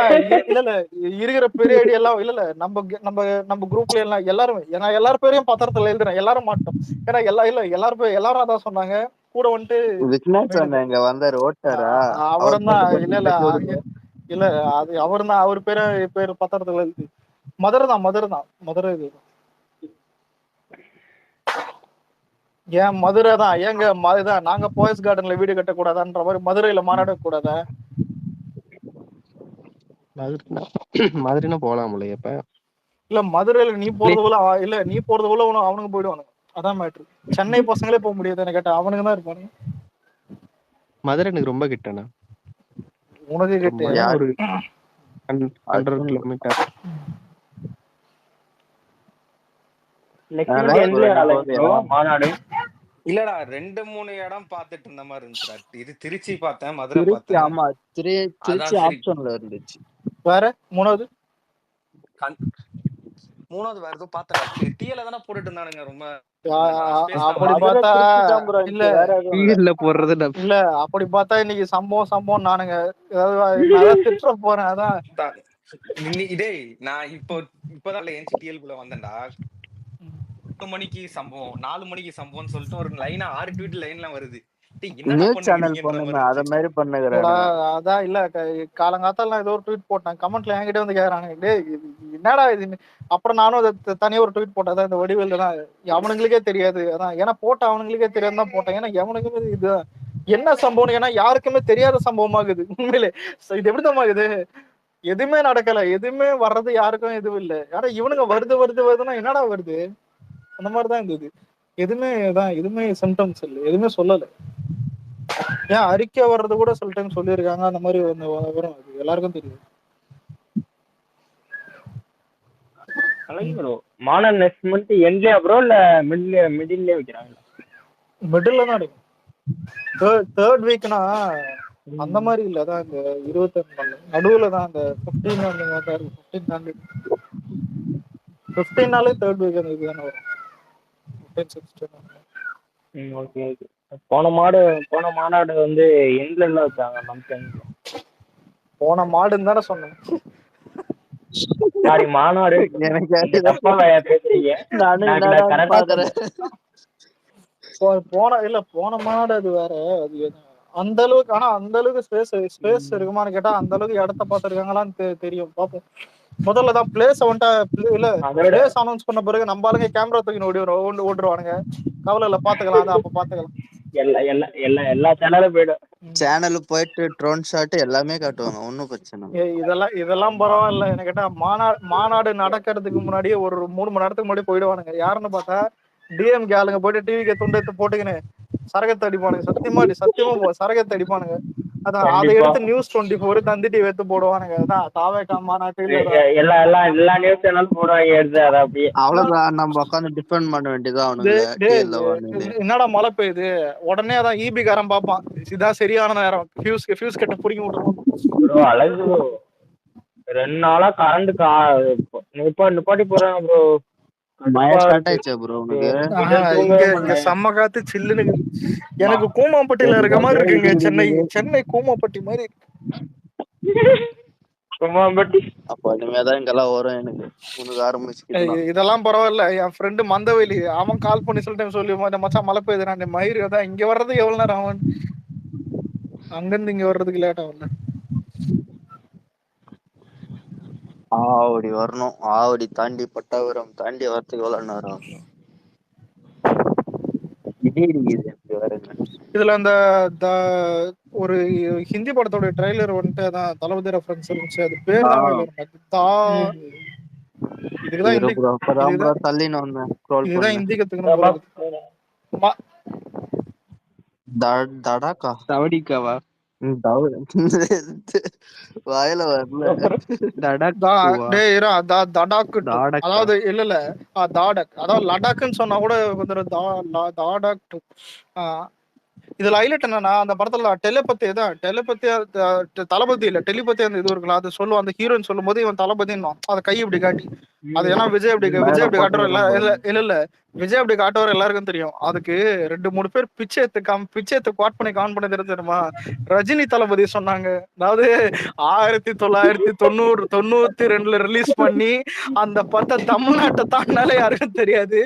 இல்ல இருக்கிற பெரிய ஐடி எல்லாம் இல்ல நம்ம குரூப்ல எல்லாம் எல்லாருமே ஏன்னா எல்லாரும் பேரையும் பத்திரத்துல எழுதுறேன், எல்லாரும் மாட்டோம். ஏன்னா எல்லாரும் அதான் சொன்னாங்க. கூட வந்துட்டு அவரும் தான் இல்ல அது அவரும் தான், அவர் பேர் பத்திரத்துல எழுதி மதுரை இது ஏன் மதுரை தான் ஏங்க இதுதான் நாங்க போயஸ் கார்டன்ல வீடு கட்ட கூடாதான்ற மாதிரி மதுரையில மாநாட கூடாதா? மதுரைனா போலாம்ல இப்ப இல்ல மதுரையில நீ போறது போல அவனுக்கு போயிடுவானுங்க, அதான் மேட்ரு. சென்னை பசங்களே போக முடியாது என்ன கேட்டா, அவனுக்கு தான் இருப்பானுங்க. மதுரை எனக்கு ரொம்ப கிட்டண்ணா. உனக்கு கிட்ட ஒரு 100 கிலோமீட்டர். மாநாடு இல்லடா 2-3 இடம் பாத்துட்டு இருந்த மாதிரி இருந்துச்சுடா. இது திருச்சி பார்த்தேன், மதுரை பார்த்தேன். ஆமா திருச்சி ஆப்ஷன்ல இருந்துச்சு. வேற மூணாவது வேற எதுவும் பார்த்தேன். டீல தானே போட்டுட்டு இருந்தானுங்க. ரொம்ப அப்படி பார்த்தா இல்ல போடுறது இல்ல அப்படி பார்த்தா இன்னைக்கு சம்பவம் நானுங்க ஏதாவது திட்ட போறேன். அதான் இதே நான் இப்பதான் ஏன் டிஎல்குள்ள வந்தேன்டா. 8 மணிக்கு சம்பவம் 4 மணிக்கு சம்பவம் சொல்லிட்டு ஒரு லைனா 6 ட்வீட் லைன்லாம் வருது. அதான் இல்ல காலங்காத்தால ஏதோ ஒரு ட்வீட் போட்டேன், கமெண்ட்ல என்கிட்ட வந்து கேக்குறாங்க டேய் என்னடா இது. அப்புறம் நானும் தனியா ஒரு ட்வீட் போட்டேன், இந்த வடிவேல் தான் அவனுங்களுக்கே தெரியாது. அதான் ஏன்னா போட்ட அவனுங்களுக்கே தெரியாது தான் போட்டேன். ஏன்னா எவனுக்குமே இது என்ன சம்பவம் ஏன்னா யாருக்குமே தெரியாத சம்பவமாகுது உண்மையிலே. இது எப்படிதான் எதுவுமே நடக்கல, எதுவுமே வர்றது யாருக்கும் எதுவும் இல்லை. ஆனா இவனுங்க வருதுன்னா என்னடா வருது அந்த மாதிரிதான் இருந்தது. எதுவுமே சிம்டம்ஸ் இல்லை, எதுவுமே சொல்லல. ஏன் அறிக்கை வர்றது கூட சில டைம் சொல்லியிருக்காங்க, அந்த மாதிரி வரும், அது எல்லாருக்கும் தெரியும். மாநாடு நெக்ஸ்ட் மந்த் எண்ட்லயா ப்ரோ இல்ல மிடில்ல வைக்கிறாங்க? மிடில்ல தான் இருக்கும். தேர்ட் வீக்னா அந்த மாதிரி இல்ல, அதான் இந்த 22 நாள் நடுவுல தான் அந்த 15 நாளே தேர்ட் வீக் அந்த இதுதானே வரும். ஓகே போன மாநாடு வந்து எண்ட்ல எல்லாம் வச்சாங்க. மந்த் போன மாடுன்னு தானே சொன்னேன். சாரி மாநாடு எனக்கு தப்பா பேசுறீங்க. போன மாநாடு அது வேற. அது அந்த அளவுக்கு ஆனா அந்த அளவுக்கு ஸ்பேஸ் இருக்குமான்னு கேட்டா அந்த அளவுக்கு இடத்த பாத்துருக்காங்களான்னு தெரியும், பாப்போம். முதல்லதான் பிளேஸ் பிளேஸ் அனௌன்ஸ் பண்ண பிறகு நம்ம ஆளுங்க கேமரா தூக்கி ஓடுவானுங்க. கவலை இல்ல, பாத்துக்கலாம், அப்ப பாத்துக்கலாம். எல்லா சேனலும் போயிடும். சேனல் போயிட்டு ட்ரோன் ஷாட் எல்லாமே காட்டுவாங்க, ஒன்னும் பிரச்சனை. இதெல்லாம் பரவாயில்ல. என்ன கேட்டா மாநாடு நடக்கிறதுக்கு முன்னாடியே ஒரு 3 மணி நேரத்துக்கு முன்னாடி போயிடுவானுங்க. யாருன்னு பார்த்தா டிஎம்கே ஆளுங்க போயிட்டு டிவிக்கு துண்டு எடுத்து போட்டுக்கின்னு சரகத்தை அடிப்பானுங்க. சத்தியமா சரகத்தை அடிப்பானுங்க. அதான் அதை எடுத்து நியூஸ் 24 தந்தி டிவி எடுத்து போடுவானுங்க. அதான் தாவேகா மாநாட்டுல எல்லா நியூஸ் சேனலும் போடுவாங்க. அவ்வளவுதான், நம்ம உட்காந்து டிஃபெண்ட் பண்ண வேண்டியதான். என்னடா மழை பெய்யுது உடனே அதான் ஈபி காரன் பாப்பான், இதான் சரியான நேரம் ஃபியூஸ் கட்ட புடிங்கி விட்டுருவோம். அழகு 2 நாளா கரண்ட் நிப்பாட்டி போறாங்க ப்ரோ. இங்க செம்ம காத்து சில்லுன்னு. எனக்கு கூமாப்பட்டியில இருக்க மாதிரி இருக்குங்க. சென்னை கூமாப்பட்டி மாதிரி. அப்ப இனிமேதான் இங்கெல்லாம் வரும் எனக்கு. உனக்கு ஆரம்பிச்சு இதெல்லாம் பரவாயில்ல. என் ஃப்ரெண்டு மந்தவெளி அவன் கால் பண்ணி சில டைம் சொல்லி மச்சான் மழை பெய்யுது, நான் மயிறு தான் இங்க வர்றதுக்கு எவ்வளவு நேரம் அவன் அங்கிருந்து இங்க வர்றதுக்கு லேட் ஆகும்ல. ஆவடி வரணும், ஆவடி தாண்டி பட்டாபுரம் தாண்டி வரத்துக்கு எவ்வளவு நேரம் ஆகும்? இதுல அந்த ஒரு ஹிந்தி படத்தோட ட்ரைலர் வந்துட்டு அதான் தளபதி ரெஃபரன்ஸ் இருந்துச்சு. அது பேர் இதுதான் ஹிந்தி கத்துக்கணும். தடாக்கா தவடிக்காவா? வாயில வரல. தடக்குவா? டேய் இரா தடாக்கு தாடக்கா? அதாவது இல்ல தாடக் அதாவது லடாக்குன்னு சொன்னா கூட கொஞ்சம் தாடக். இதுல ஹைலைட் என்னன்னா அந்த படத்துல டெலிபதி தான் தளபதி இல்ல டெலிபதி அந்த இது இருக்குல்ல அது சொல்லுவோம் அந்த ஹீரோயின் சொல்லும் போது இவன் தளபதின்னு அதை கை இப்படி காட்டி அது ஏன்னா விஜய் மேல அப்படி காட்டுற போட்டுக்கிறோம். இல்ல விஜய் அப்படி காட்டுவார் எல்லாருக்கும் தெரியும். அதுக்கு 2-3 பேர் பிச்சை எடுத்து குவாட் பண்ணி கான் பண்ணி தெரியுமா ரஜினி தளபதி சொன்னாங்க. அதாவது 1992 ரிலீஸ் பண்ணி அந்த படத்தை தமிழ்நாட்டை தாண்டினாலே யாருக்கும் தெரியாது.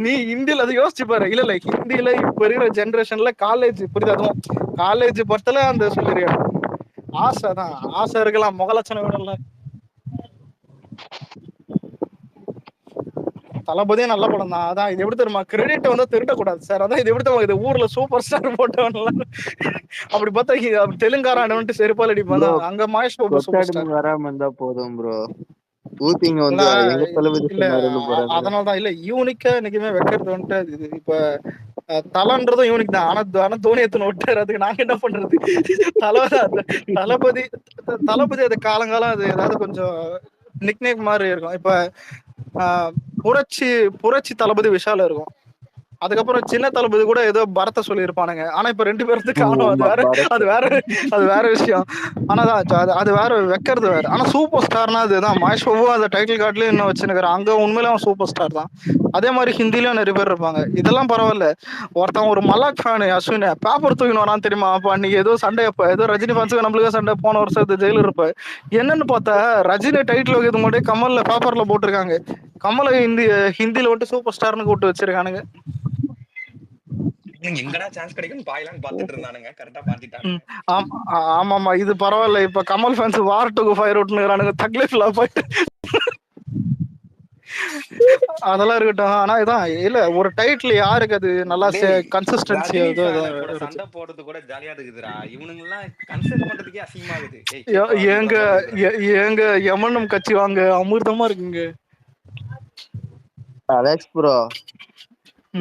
நீ ஹிந்தில அதை யோசிச்சு பாரு. இல்ல ஹிந்தில இப்ப இருக்கிற ஜெனரேஷன்ல காலேஜ் புரியுது அதுவும் காலேஜ் படத்துல அந்த சொல்லிருக்கேன். ஆசை இருக்கலாம் முகலட்சணம் விடல. தளபதியே நல்ல படம் தான். அதான் இது எப்படி தெரியுமா கிரெடிட் வந்து திருடக்கூடாது சார். அதான் இது எப்படி தெரியுமா இது ஊர்ல சூப்பர் ஸ்டார் போட்டவன்லாம் அப்படி பார்த்தா தெலுங்காரான்னு செருப்பால் அடிப்பான் அங்க மகேஷ் பாபு சூப்பர் ஸ்டார் வராம இருந்தா போதும் ப்ரோ. ஊத்திங்க வந்து எங்க தளபதி இல்ல சொன்னாருன்னு போறாங்க. அதனாலதான் இல்ல யூனிக்கா என்னைக்குமே வைக்கிறது வந்துட்டு இது இப்ப தலன்றதும் யூனிக் தான். ஆனா தோனி எத்தனை விட்டாரு அதுக்கு நாங்க என்ன பண்றது. தளபதி அது காலங்காலம் அது ஏதாவது கொஞ்சம் நிக்நேக் மாதிரி இருக்கும். இப்ப புரட்சி தளபதி விஷால இருக்கும். அதுக்கப்புறம் சின்ன தளபதி கூட ஏதோ பரத்தை சொல்லியிருப்பானுங்க. ஆனா இப்ப 2 பேருக்கு காணும். அது வேற விஷயம். ஆனா அது வேற வைக்கிறது வேற. ஆனா சூப்பர் ஸ்டார்னா அதுதான் மகேஷ் பாபு அந்த டைட்டில் கார்ட்லயும் இன்னும் வச்சுருக்காரு. அங்க உண்மையில அவன் சூப்பர் ஸ்டார் தான். அதே மாதிரி ஹிந்திலயும் நிறைய பேர் இருப்பாங்க. இதெல்லாம் பரவாயில்ல. ஒருத்தன் ஒரு மலாக் ஃபேனு அஸ்வின் பேப்பர் தூக்கின்னு வரான்னு தெரியுமா? அப்ப அன்னைக்கு ஏதோ சண்டை ஏதோ ரஜினி ஃபேன்ஸுக்கு நம்மளுக்கு சண்டை போன வருஷம் ஜெயிலர் இருப்ப என்னன்னு பார்த்தா ரஜினி டைட்டில் வைக்கிறது முன்னாடி கமல்ல பேப்பர்ல போட்டிருக்காங்க. கமலை ஹிந்தில வந்துட்டு சூப்பர் ஸ்டார்னு கூப்பிட்டு வச்சிருக்கானுங்க. எங்கடா சான்ஸ் கிடைக்கும் பாயலான்னு பாத்துட்டு இருந்தானுங்க. கரெக்டா பாத்துட்டானுங்க. ஆமாமா இது பரவாயில்ல. இப்ப Kamal fans war to fire விட்டுனுறானுங்க. தக்லீஃப்ல போயிட்டு அதெல்லாம் இருக்கட்டும். ஆனா இதான் இல்ல ஒரு டைட்டில் யாருக்கு அது நல்லா கன்சிஸ்டன்சி சண்டை போடுறது கூட ஜாலியா இருக்குதுடா. இவனுங்க எல்லாம் கன்சிடர் பண்றதுக்கே அசிங்கமாகுது. ஏங்க எமனும் கட்சி வாங்க அமிர்தமா இருக்குங்க. அலெக்ஸ் ப்ரோ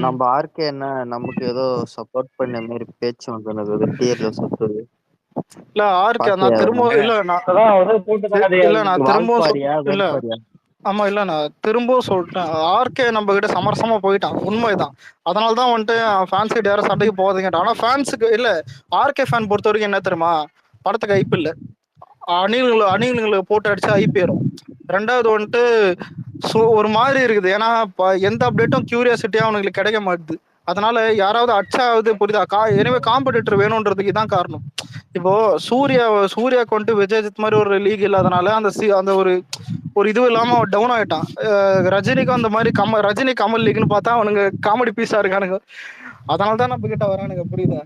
நம்ம ஆர்கே என்ன நமக்கு ஏதோ சப்போர்ட் பண்ண மாதிரி பேச்சு வந்து டியர்ல சுத்துது. இல்ல ஆர்கே நான் திரும்ப நான் திரும்பவும் இல்ல ஆமா இல்ல நான் திரும்பவும் சொல்லிட்டேன். ஆர்கே நம்ம கிட்ட சமரசமா போயிட்டான். உண்மைதான். அதனாலதான் வந்துட்டு ஃபேன்ஸ் கிட்ட யாரும் சண்டைக்கு போகாதீங்க. ஆனா ஃபேன்ஸுக்கு இல்ல ஆர்கே ஃபேன் பொறுத்த வரைக்கும் என்ன தெரியுமா படத்துக்கு ஐப்பு இல்ல. அணில்களுக்கு போட்டு அடிச்சு ஐப்பேறும். ரெண்டாவது வந்துட்டு ஒரு மாதிரி இருக்குது. ஏன்னா எந்த அப்டேட்டும் கியூரியாசிட்டியா அவனுங்களுக்கு கிடைக்க மாட்டுது. அதனால யாராவது அச்சாவது புரியுதா எனவே காம்படிட்டர் வேணும்ன்றதுக்கு தான் காரணம். இப்போ சூர்யாவுக்கு வந்துட்டு விஜயஜித் மாதிரி ஒரு லீக் இல்லாதனால அந்த ஒரு இது இல்லாம டவுன் ஆயிட்டான். ரஜினிக்கும் அந்த மாதிரி ரஜினி கமல் லீக்னு பார்த்தா அவனுங்க காமெடி பீஸா இருக்கானுங்க. அதனாலதான் நம்ம கிட்ட வரானுங்க. புரியுதா?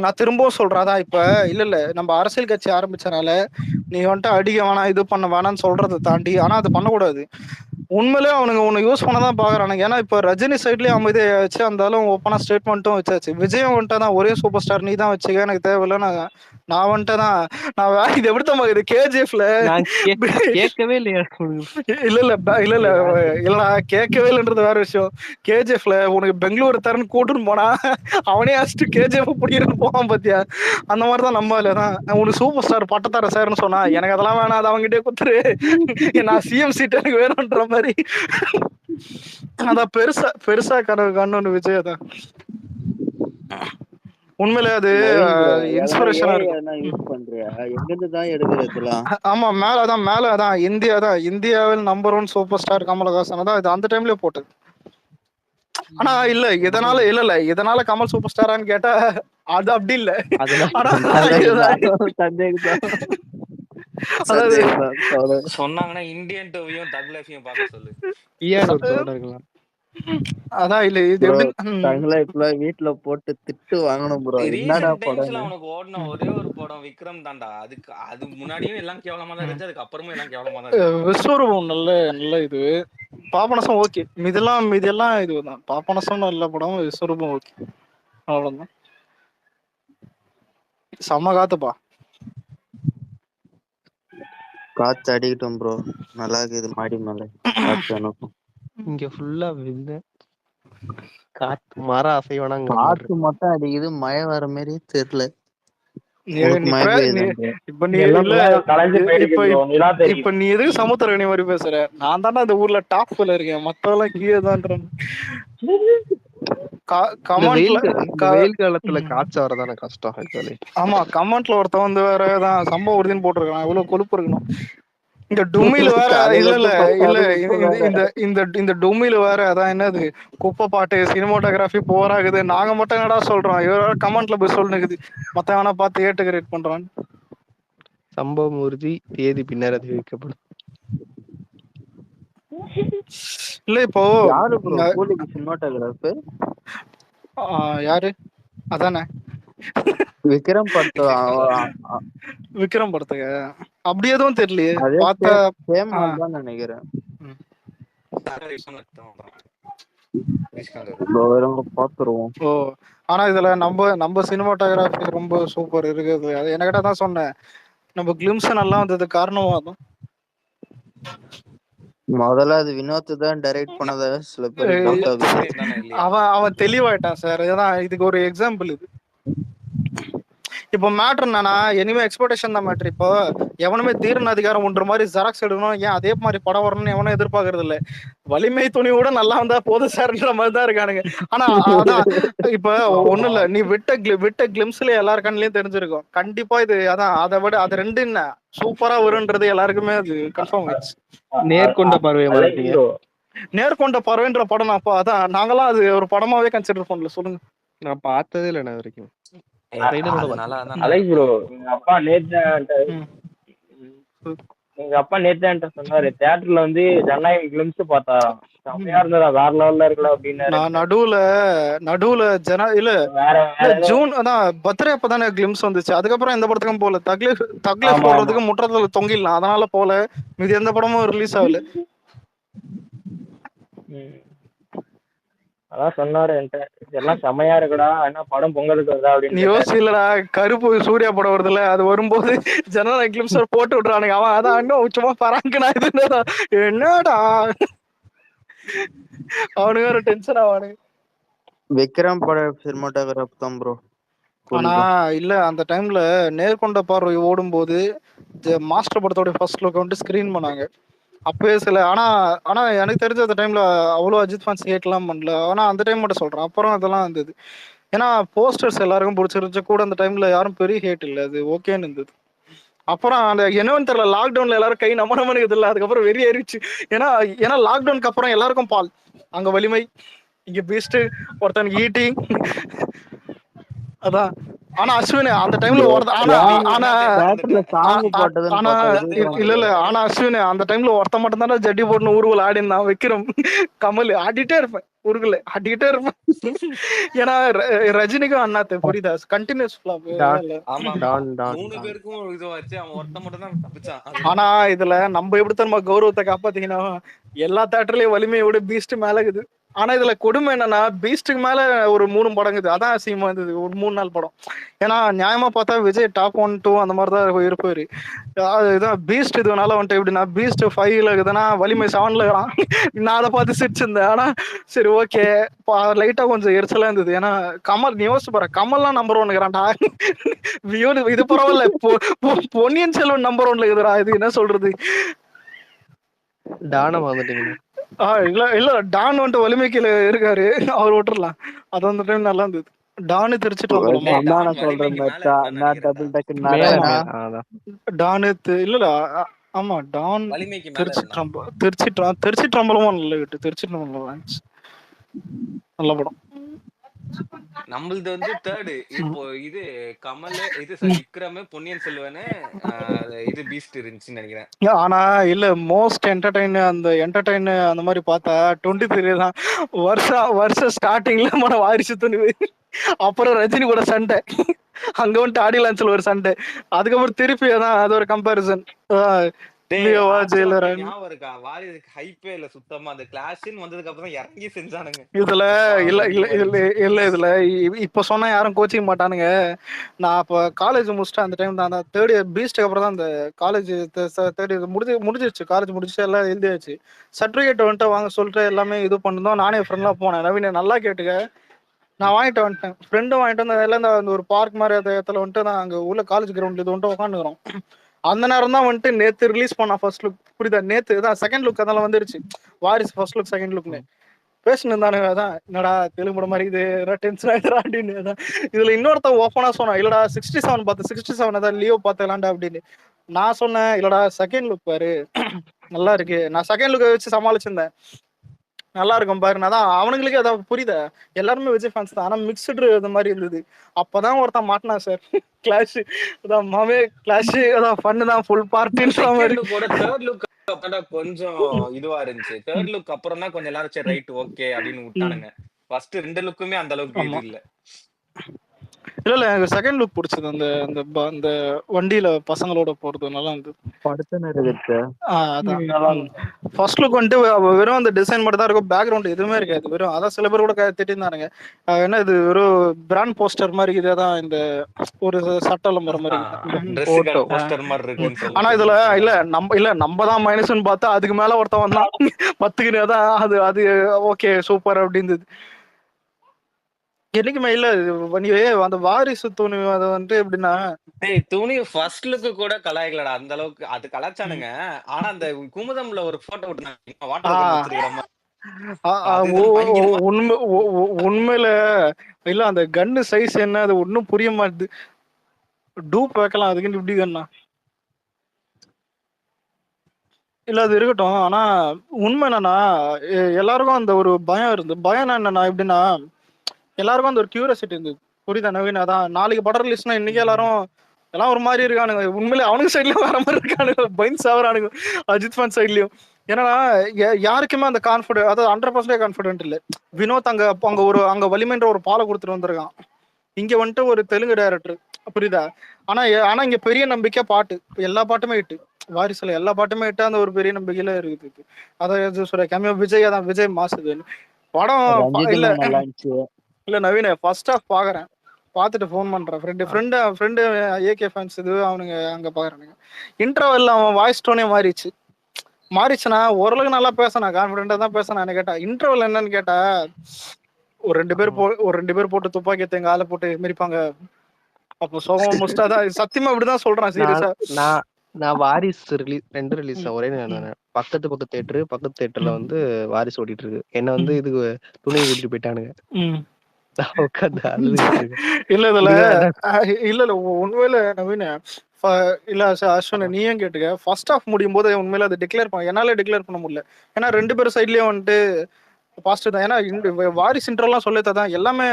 நான் திரும்பவும் சொல்றேன். இப்ப இல்ல நம்ம அரசியல் கட்சி ஆரம்பிச்சனால நீ வந்துட்டு அடிக்க வேணாம் இது பண்ண வேணாம்னு சொல்றதை தாண்டி ஆனா அது பண்ணக்கூடாது. உண்மையிலே அவனுங்க ஒண்ணு யூஸ் பண்ணதான் பாக்குறானுங்க. ஏன்னா இப்ப ரஜினி சைட்லயும் அமைதியாச்சு இருந்தாலும் ஓப்பனா ஸ்டேட்மெண்ட்டும் வச்சாச்சு. விஜயம் வந்துட்டு தான் ஒரே சூப்பர் ஸ்டார் நீ தான் வச்சுக்க எனக்கு தேவையில்ல. நான் வந்துட்டு தான் நான் இது எப்படி தான் இது கேஜிஎஃப்ல கேட்கவே இல்லையா? இல்லடா கேட்கவே இல்லைன்றது வேற விஷயம். கேஜிஎஃப்ல உனக்கு பெங்களூர் தரன்னு கூட்டுன்னு போனா அவனே அடிச்சுட்டு கேஜிஎஃப் பிடிக்கிறன்னு போவான் பாத்தியா? அந்த மாதிரிதான் நம்ம இல்லதான் உனக்கு சூப்பர் ஸ்டார் பட்டத்தார சார்னு சொன்னா எனக்கு அதெல்லாம் வேணாம். அது அவங்ககிட்டே குத்துரு. நான் சிஎம் சீட் எனக்கு வேணும்ன்ற மாதிரி அதான் பெருசா கனவு கண்ணு விஜய் தான். உண்மையிலே அது இன்ஸ்பிரேஷனா இருக்கும். ஆமா மேலதான் இந்தியாவில் நம்பர் 1 சூப்பர் ஸ்டார் கமலஹாசன் தான் இது அந்த டைம்லயே போட்டது. ஆனா இல்ல இதனால கமல் சூப்பர் ஸ்டாரான்னு கேட்டா அது அப்படி இல்ல. சொன்னாங்கன்னா இந்தியன் டூவையும் தக் லைஃபையும் பார்க்க சொல்லு. அதான் இல்ல இது வீட்டுல போட்டு திட்டு வாங்கணும் ப்ரோ. அவனுக்கு ஓடின ஒரே ஒரு படம் விக்ரம் தான்டா. அது முன்னாடியும் எல்லாம் கேவலமா தான் இருந்துச்சு. அதுக்கு அப்புறமும் எல்லாம் கேவலமா தான் இருக்கு. விஸ்வரூபம் நல்ல இது. பாபநாசம் ஓகே. மீதெல்லாம் இதுதான். பாபநாசம் நல்ல படம். விஸ்வரூபம் ஓகே. அவ்வளவுதான். செம்ம காத்துப்பா. காத்து அடிக்கட்டும் ப்ரோ. நல்லா இருக்குது மாடி மேல காத்து. இங்க ஃபுல்லா காத்து மர அசைவனங்கிற மாதிரி காத்து இருக்கு. மட்டும் அடிக்குது, மழை வர மாதிரியே தெரியல. நீ உனக்கு நீ மழை இப்ப நீ பெய்யுதா bro? இப்ப நீ எல்லாம் இல்ல கலைஞ்சு போயிருக்கு இப்ப ப்ரோ, நிலா இப்ப தெரியுது. நீ எதுக்கு சமுத்திரக்கனி மாதிரி பேசுற? நான் தானே அந்த ஊர்ல டாப்ல இருக்கேன், மத்தவெல்லாம் கீழே தான். கமெண்ட்ல இந்த வெயில் காலத்துல காய்ச்ச வரதானே கஷ்டம் actually. ஆமா, கமெண்ட்ல ஒருத்தன் வந்து வேற தான் சம்பவம் உறுதின்னு போட்டிருக்கான். இவ்வளவு கொழுப்பு இருக்கணும் இந்த டும்மில வேற. காலையில இல்ல இருந்து இல்ல பார்த்தாலும் இப்ப இந்த வேற. இந்த இந்த இந்த டும்மில வேற அதான் என்னது குப்பை பாட்டு சினிமாட்டோகிராஃபி போராகுது. நாங்க மட்டும் என்னடா சொல்றோம், இவர கமெண்ட்ல போய் சொல்லுங்குது. மத்த வேணா பார்த்து ஏட்டு கிரியேட் பண்றான். சம்பவம் உறுதி, தேதி பின்னர் அறிவிக்கப்படும். இல்ல இப்போ யாரு ப்ரோ கூலிக்கு சினிமாட்டோகிராஃபர்? யாரு அதானே விக்ரம் படத்து விக்ரம் படத்துக்கு அப்படி எதுவும் தெரியலையே அதே பார்த்தா. சேம் தான் நினைக்கிறேன். பாத்துருவோம். ஓ, ஆனா இதுல நம்ம சினிமாட்டோகிராஃபி ரொம்ப சூப்பர் இருக்குது. அது என்கிட்ட தான் சொன்னேன். நம்ம கிளிம்ஸ் நல்லா வந்தது காரணமாகும். முதல்ல அது வினோத் தான் டைரக்ட் பண்ணத சில பேர் டவுட் ஆகுது. அவன் தெளிவாயிட்டான் சார். இதான் இதுக்கு ஒரு எக்ஸாம்பிள். இது இப்போ மேட்ரு என்னன்னா, எனிவே எக்ஸ்பெக்டேஷன் தான் மேட்ரு. இப்போ எவனுமே தீரன் அதிகாரம் ஒன்று மாதிரி ஜெராக்ஸ் எடுக்கணும், ஏன் அதே மாதிரி படம் வரணும்னு எவனும் எதிர்பார்க்கறது இல்ல. வலிமை துணியோட நல்லா வந்தா போதும் சார்ன்ற மாதிரி தான் இருக்கானுங்க. ஆனா அதான் இப்ப ஒண்ணும் இல்ல, நீ விட்ட கிளிம்ஸ்ல எல்லாரு கண்ணிலயும் தெரிஞ்சிருக்கும். கண்டிப்பா இது அதான் அதை விட அது ரெண்டு என்ன சூப்பரா வரும்ன்றது எல்லாருக்குமே அது கன்ஃபார்ம் ஆயிடுச்சு. நேர்கொண்ட பார்வை மறந்தீங்க. நேர்கொண்ட பார்வைன்ற படம் அப்போ அதான் நாங்களாம் அது ஒரு படமாவே கன்சிடர் பண்ணல. சொல்லுங்க. நான் பார்த்ததே இல்லை நான் வரைக்கும். அலைக் ப்ரோ, எங்க அப்பா நேத்து சொன்னாரு, தியேட்டர்ல வந்து ஜனநாயக கிளிம்ஸ் பார்த்தாராம். செம்மையா இருந்ததா, வேற லெவல்ல இருக்கல அப்படின்னு. நான் நடுவுல இல்ல ஜூன் அதான் பர்த்டே அப்பதானே கிளிம்ஸ் வந்துச்சு. அதுக்கப்புறம் எந்த படத்துக்கும் போல. தக்லீஃப் போடுறதுக்கு முற்றத்துல தொங்கிடலாம், அதனால போல. இது எந்த படமும் ரிலீஸ் ஆகல. அதான் சொன்னாரு என்கிட்ட, இதெல்லாம் செம்மையா இருக்குடா, என்ன படம் பொங்கலுக்கு வருதா அப்படின்னு. யோசிக்கலடா, கருப்பு சூர்யா படம் வருதுல, அது வரும்போது ஜனநாயக கிளிம்ஸ் போட்டு விட்டுறானுங்க. அவன் அதான் இன்னும் சும்மா பராங்கனா என்னடா அவனுங்க ஒரு டென்ஷன் ஆவானுங்க. விக்ரம் பட சினிமாட்டோகிராஃப் தான் ப்ரோ. ஆனா இல்ல, அந்த டைம்ல நேர்கொண்ட பார்வை ஓடும் போது மாஸ்டர் படத்தோட ஃபர்ஸ்ட் லுக் வந்து ஸ்கிரீன் பண்ணாங்க. அப்பவே சில ஆனா எனக்கு தெரிஞ்ச அந்த டைம்ல அவ்வளவு அஜித் ஃபேன்ஸ் ஹேட்லாம் பண்ணல. ஆனா அந்த டைம் மட்டும் சொல்றேன், அப்புறம் அதெல்லாம் இருந்தது. ஏன்னா போஸ்டர்ஸ் எல்லாருக்கும் பிடிச்சிருந்துச்சு கூட. அந்த டைம்ல யாரும் பெரிய ஹேட் இல்லை, அது ஓகேன்னு இருந்தது. அப்புறம் அந்த என்னன்னு தெரியல, லாக்டவுன்ல எல்லாரும் கை நம்மனுக்கு இல்லை. அதுக்கப்புறம் வெறி ஏறிச்சு. ஏன்னா லாக்டவுனுக்கு அப்புறம் எல்லாருக்கும் பால், அங்க வலிமை, இங்க பீஸ்ட், ஒருத்தனுக்கு ஈட்டிங். அதான். ஆனா அஸ்வின் அந்த டைம்ல ஆனா அஸ்வின் அந்த டைம்ல ஒருத்த மட்டும் தானே ஜட்டி போட்டு ஊருக்குள்ள ஆடி இருந்தான். விக்ரம் கமல் ஆடிட்டே இருப்பேன், ஊருக்குள்ள ஆடிட்டே இருப்பேன். ஏன்னா ரஜினிக்கும் அண்ணாத்து புரியுதா, கண்டினியூஸ் ஃபிளாப். ஆனா இதுல நம்ம எப்படி தெரியுமா கௌரவத்தை காப்பாத்தீங்கன்னா, எல்லா தேட்டர்லயும் வலிமையோட பீஸ்ட் மேலகுது. ஆனா இதுல கொடுமை என்னன்னா, பீஸ்டுக்கு மேல ஒரு 3 படங்குது. அதான் அசிங்கமா இருந்தது, ஒரு 3 நாள் படம். ஏன்னா நியாயமா பார்த்தா விஜய் டாப் 1, 2 அந்த மாதிரிதான் இருப்பாரு. இதான் பீஸ்ட் இதுனால வந்துட்டு எப்படின்னா, பீஸ்ட் 5ல இருக்குதுன்னா வலிமை 7ல இருக்கிறான். நான் அதை பார்த்து சிரிச்சிருந்தேன். ஆனா சரி ஓகே, லைட்டா கொஞ்சம் எரிச்சலா இருந்தது. ஏன்னா கமல், நீ யோசிச்சு பாரு, கமல்லாம் நம்பர் 1 இருக்கிறான்டா. இது பரவாயில்ல, பொன்னியின் செல்வன் நம்பர் 1ல இருக்குதுடா. இது என்ன சொல்றது? டானம் வந்துட்டீங்க. இல்ல டான் வந்துட்டு வலிமைக்குல இருக்காரு, அவர் விட்டுறலாம். அது அந்த டைம் நல்லா இருந்தது. டானு திருச்சிட்டு இல்ல ஆமா டான் திருச்சிற்றம்பலமும் நல்ல விட்டு திருச்சிற்றம்பலம் நல்ல படம். நம்மளது வந்து தேர்டு. இப்போ இது கமல், இது விக்ரம், பொன்னியின் செல்வன், இது பீஸ்ட் இருந்துச்சுன்னு நினைக்கிறேன். ஆனா இல்ல மோஸ்ட் என்டர்டைன் அந்த மாதிரி பார்த்தா 23 தான். வருஷம் ஸ்டார்டிங்ல வாரிசு துணிவு, அப்புறம் ரஜினி கூட சண்டை, அங்க வந்துட்டு ஆடி லான்ச்ல ஒரு சண்டை, அதுக்கப்புறம் திருப்பி தான் அது ஒரு கம்பாரிசன். டேய் லியோவா ஆக்சுவலா ஜெயிலரா உனக்கு ஞாபகம் இருக்கா வாரிசுக்கு ஹைப்பே இல்ல சுத்தமா. அந்த கிளாஷ்னு வந்ததுக்கு அப்புறம் தான் இறங்கி செஞ்சானுங்க. இதுல இல்ல இல்ல இல்ல இல்ல இதுல இப்ப சொன்னா யாரும் கோச்சிக்க மாட்டானுங்க. நான் இப்ப காலேஜ் முடிச்சுட்டு அந்த டைம் தான் தேர்ட் இயர் பீஸ்டுக்கு அப்புறம் தான் அந்த காலேஜ் தேர்ட் இயர் முடிஞ்சிருச்சு. காலேஜ் முடிச்சுட்டு எல்லாம் எழுதியாச்சு. சர்டிபிகேட் வந்துட்டு வாங்க சொல்லிட்டு எல்லாமே இது பண்ணோம். நானே ஃப்ரெண்ட்லாம் போனேன். நவீன நல்லா கேட்டுக்க, நான் வாங்கிட்டு வந்துட்டேன். ஃப்ரெண்டும் வாங்கிட்டு வந்து எல்லாம் இந்த ஒரு பார்க் மாதிரி அந்த இடத்துல வந்துட்டு நான் அங்க உள்ள காலேஜ் கிரவுண்ட் இது வந்துட்டு உட்காந்துக்கிறோம். அந்த நேரம் தான் வந்துட்டு நேத்து ரிலீஸ் பண்ண ஃபர்ஸ்ட் லுக். புரியுதா? நேத்து தான் செகண்ட் லுக் அதெல்லாம் வந்துருச்சு. வாரிஸ் ஃபர்ஸ்ட் லுக் செகண்ட் லுக்னு பேசினு இருந்தானுங்க. அதான் என்னடா தெலுங்கு படம் மாதிரி இது டென்ஷன் ஆயிடுறா அப்படின்னு. அதான் இதுல இன்னொருத்த ஓப்பனா சொன்னான், இல்லடா 67 பார்த்து 67 அதான் லியோ பார்த்துலாண்டா அப்படின்னு. நான் சொன்னேன், இல்லடா செகண்ட் லுக் பாரு நல்லா இருக்கு. நான் செகண்ட் லுக்கை வச்சு சமாளிச்சிருந்தேன். நல்லா இருக்கும் பாரு. அதான் அவனுங்களுக்கே அதான் புரியுதா, எல்லாருமே விஜய் ஃபேன்ஸ் தான், ஆனா மிக்சடு இந்த மாதிரி இருந்தது. அப்பதான் ஒருத்தன் மாட்டினா சார் கிளாஷ். அதான் மாமே கிளாஷ் அதான் ஃபன்னு தான் ஃபுல் பார்ட்டின்ற மாதிரி. லுக்கோட தேர்ட் லுக் கொஞ்சம் இதுவா இருந்துச்சு. தேர்ட் லுக் அப்புறம் தான் கொஞ்சம் எல்லாரும் சரி ரைட் ஓகே அப்படின்னு விட்டானுங்க. ஃபர்ஸ்ட் ரெண்டு லுக்குமே அந்த அளவுக்கு இது இல்ல. இல்ல இல்ல எனக்கு செகண்ட் லுக் பிடிச்சது. அந்த அந்த அந்த வண்டியில பசங்களோட போறது நல்லா இருந்தது. அதான் ஃபர்ஸ்ட் லுக் வந்துட்டு வெறும் அந்த டிசைன் மட்டும் தான் இருக்கும், பேக்ரவுண்ட் எதுவுமே இருக்காது. வெறும் அதான் சில பேர் கூட திட்டிருந்தானுங்க, என்ன இது வெறும் பிராண்ட் போஸ்டர் மாதிரி இருக்குது. அதான் இந்த ஒரு சட்ட விளம்பரம் மாதிரி போஸ்டர் மாதிரி இருக்கு. ஆனா இதுல நம்ம தான் மைனஸ்ன்னு பார்த்தா அதுக்கு மேல ஒருத்தன் வந்தான் 10க்கு. அதான் அது அது ஓகே சூப்பர் அப்படின்னு. என்னைக்குமே இல்ல அந்த வாரிசு துணி அது வந்துட்டு எப்படின்னா, துணி ஃபர்ஸ்ட் லுக்கு கூட கலாய்க்கலடா அந்த அளவுக்கு. அது கலாச்சானுங்க. ஆனா அந்த குமுதம்ல ஒரு போட்டோ விட்டுனாங்க உண்மையில இல்ல அந்த கன்னு சைஸ் என்ன அது ஒன்னும் புரிய மாட்டுது. டூப் வைக்கலாம் அதுக்கு இப்படி கண்ணா இல்ல அது இருக்கட்டும். ஆனா உண்மை என்னன்னா எல்லாருக்கும் அந்த ஒரு பயம் இருந்து. பயம் என்னன்னா எப்படின்னா, எல்லாருக்கும் அந்த ஒரு கியூரியாசிட்டி இருந்தது. புரியுதா நவீன்? அதான் நாளைக்கு படம் ரிலீஸ்னா இன்னைக்கு எல்லாரும் எல்லாம் ஒரு மாதிரி இருக்கானுங்க. உண்மையிலே அவனுக்கு சைட்லயும் வேற மாதிரி இருக்கானுங்க, பயந்து சாவறானுங்க அஜித் ஃபேன் சைட்லயும். ஏன்னா யாருக்குமே அந்த கான்ஃபிடன்ட், அதாவது 100% கான்ஃபிடென்ட் இல்ல. வினோத் அங்க வலிமைன்ற ஒரு பாலை கொடுத்துட்டு வந்திருக்கான். இங்க வந்துட்டு ஒரு தெலுங்கு டைரக்டர், புரியுதா? ஆனா இங்க பெரிய நம்பிக்கை பாட்டு, எல்லா பாட்டுமே இட்டு வாரிசுல எல்லா பாட்டுமே இட்டு அந்த ஒரு பெரிய நம்பிக்கையில இருக்குது. அதாவது சொல்ற கேமியோ விஜய், அதான் விஜய் மாசுது படம் இல்ல இல்ல நவீன ஃபர்ஸ்ட் ஹாஃப் பாக்குறேன், பார்த்துட்டு ஃபோன் பண்றேன். ஃப்ரெண்டு ஏகே ஃபேன்ஸ் இது அவனுங்க அங்க பாக்குறானுங்க. இன்டர்வெல்ல அவன் வாய்ஸ் டோனே மாறிச்சுன்னா ஓரளவுக்கு நல்லா பேசினா, கான்ஃபிடென்ட்டா தான் பேசினா. என்ன கேட்டா இன்டர்வெல் என்னன்னு கேட்டா, ஒரு ரெண்டு பேர் போட்டு துப்பாக்கி எங்க ஆளை போட்டு மிரிப்பாங்க. அப்போ சோகம் முடிச்சுட்டு அதான் சத்தியமா இப்படிதான் சொல்றான் சீரியஸா. நான் வாரிஸ் ரெண்டு ரிலீஸ் ஒரே பக்கத்து தேட்டர்ல வந்து வாரிஸ் ஓடிட்டு இருக்கு. என்ன வந்து இதுக்கு துணியை கூட்டிட்டு போயிட்டானுங்க. இல்ல இல்ல உண்மையில நவீன இல்ல அஸ்வின் நீயும் கேட்டுக்க, ஃபர்ஸ்ட் ஹாஃப் முடியும் போது உண்மையில அதை டிக்ளேர் பண்ண என்னால டிக்ளேர் பண்ண முடியல. ஏன்னா ரெண்டு பேரும் சைட்லயும் வந்துட்டு பாசிட்டிவ் தான். ஏன்னா வாரிஸ் இன்ட்ரோலாம் சொல்லித்தான் எல்லாமே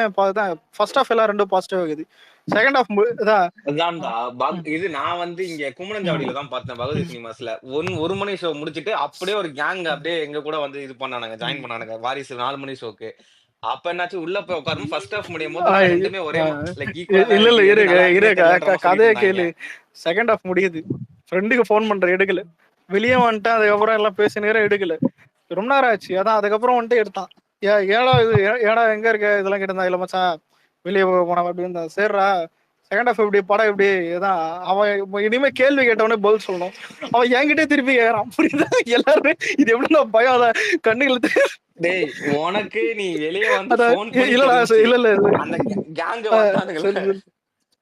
ஃபர்ஸ்ட் ஹாஃப் எல்லாம் ரெண்டும் பாசிட்டிவ் ஆகுது. செகண்ட் ஹாஃப் இது நான் வந்து இங்க கும்மனஞ்சாவடியில தான் பார்த்தேன், பகவதி சினிமாஸ்ல. ஒரு மணி ஷோ முடிச்சிட்டு அப்படியே ஒரு கேங் அப்படியே எங்க கூட வந்து இது பண்ணானுங்க, ஜாயின் பண்ணானுங்க வாரிசு 4 மணி ஷோக்கு. அப்ப என்னாச்சு, உள்ள போய் உட்காரும் ஃபர்ஸ்ட் ஹாஃப் முடியும் போது ரெண்டுமே ஒரே கதையை கேளு. செகண்ட் ஹாஃப் முடியுது, ஃப்ரெண்டுக்கு ஃபோன் பண்ற எடுக்கல, வெளியே வந்துட்டேன். அதுக்கப்புறம் எல்லாம் பேச நேரம் எடுக்கல, ரொம்ப நேரம் ஆச்சு. அதான் அதுக்கப்புறம் வந்துட்டு எடுத்தான். ஏடா எங்க இருக்க இதெல்லாம் கேட்டிருந்தா. இல்ல மச்சான் வெளியே போன அப்படின்னு. சேர்றா செகண்ட் ஹாஃப் எப்படி படம் எப்படி இதான். அவன் இனிமே கேள்வி கேட்டவனே பதில் சொல்லணும். அவன் என்கிட்டே திருப்பி கேட்கறான், புரியுதா? எல்லாருமே இது எப்படி பயம் கண்ணுகளுக்கு. டேய் உனக்கு நீ வெளியே வந்து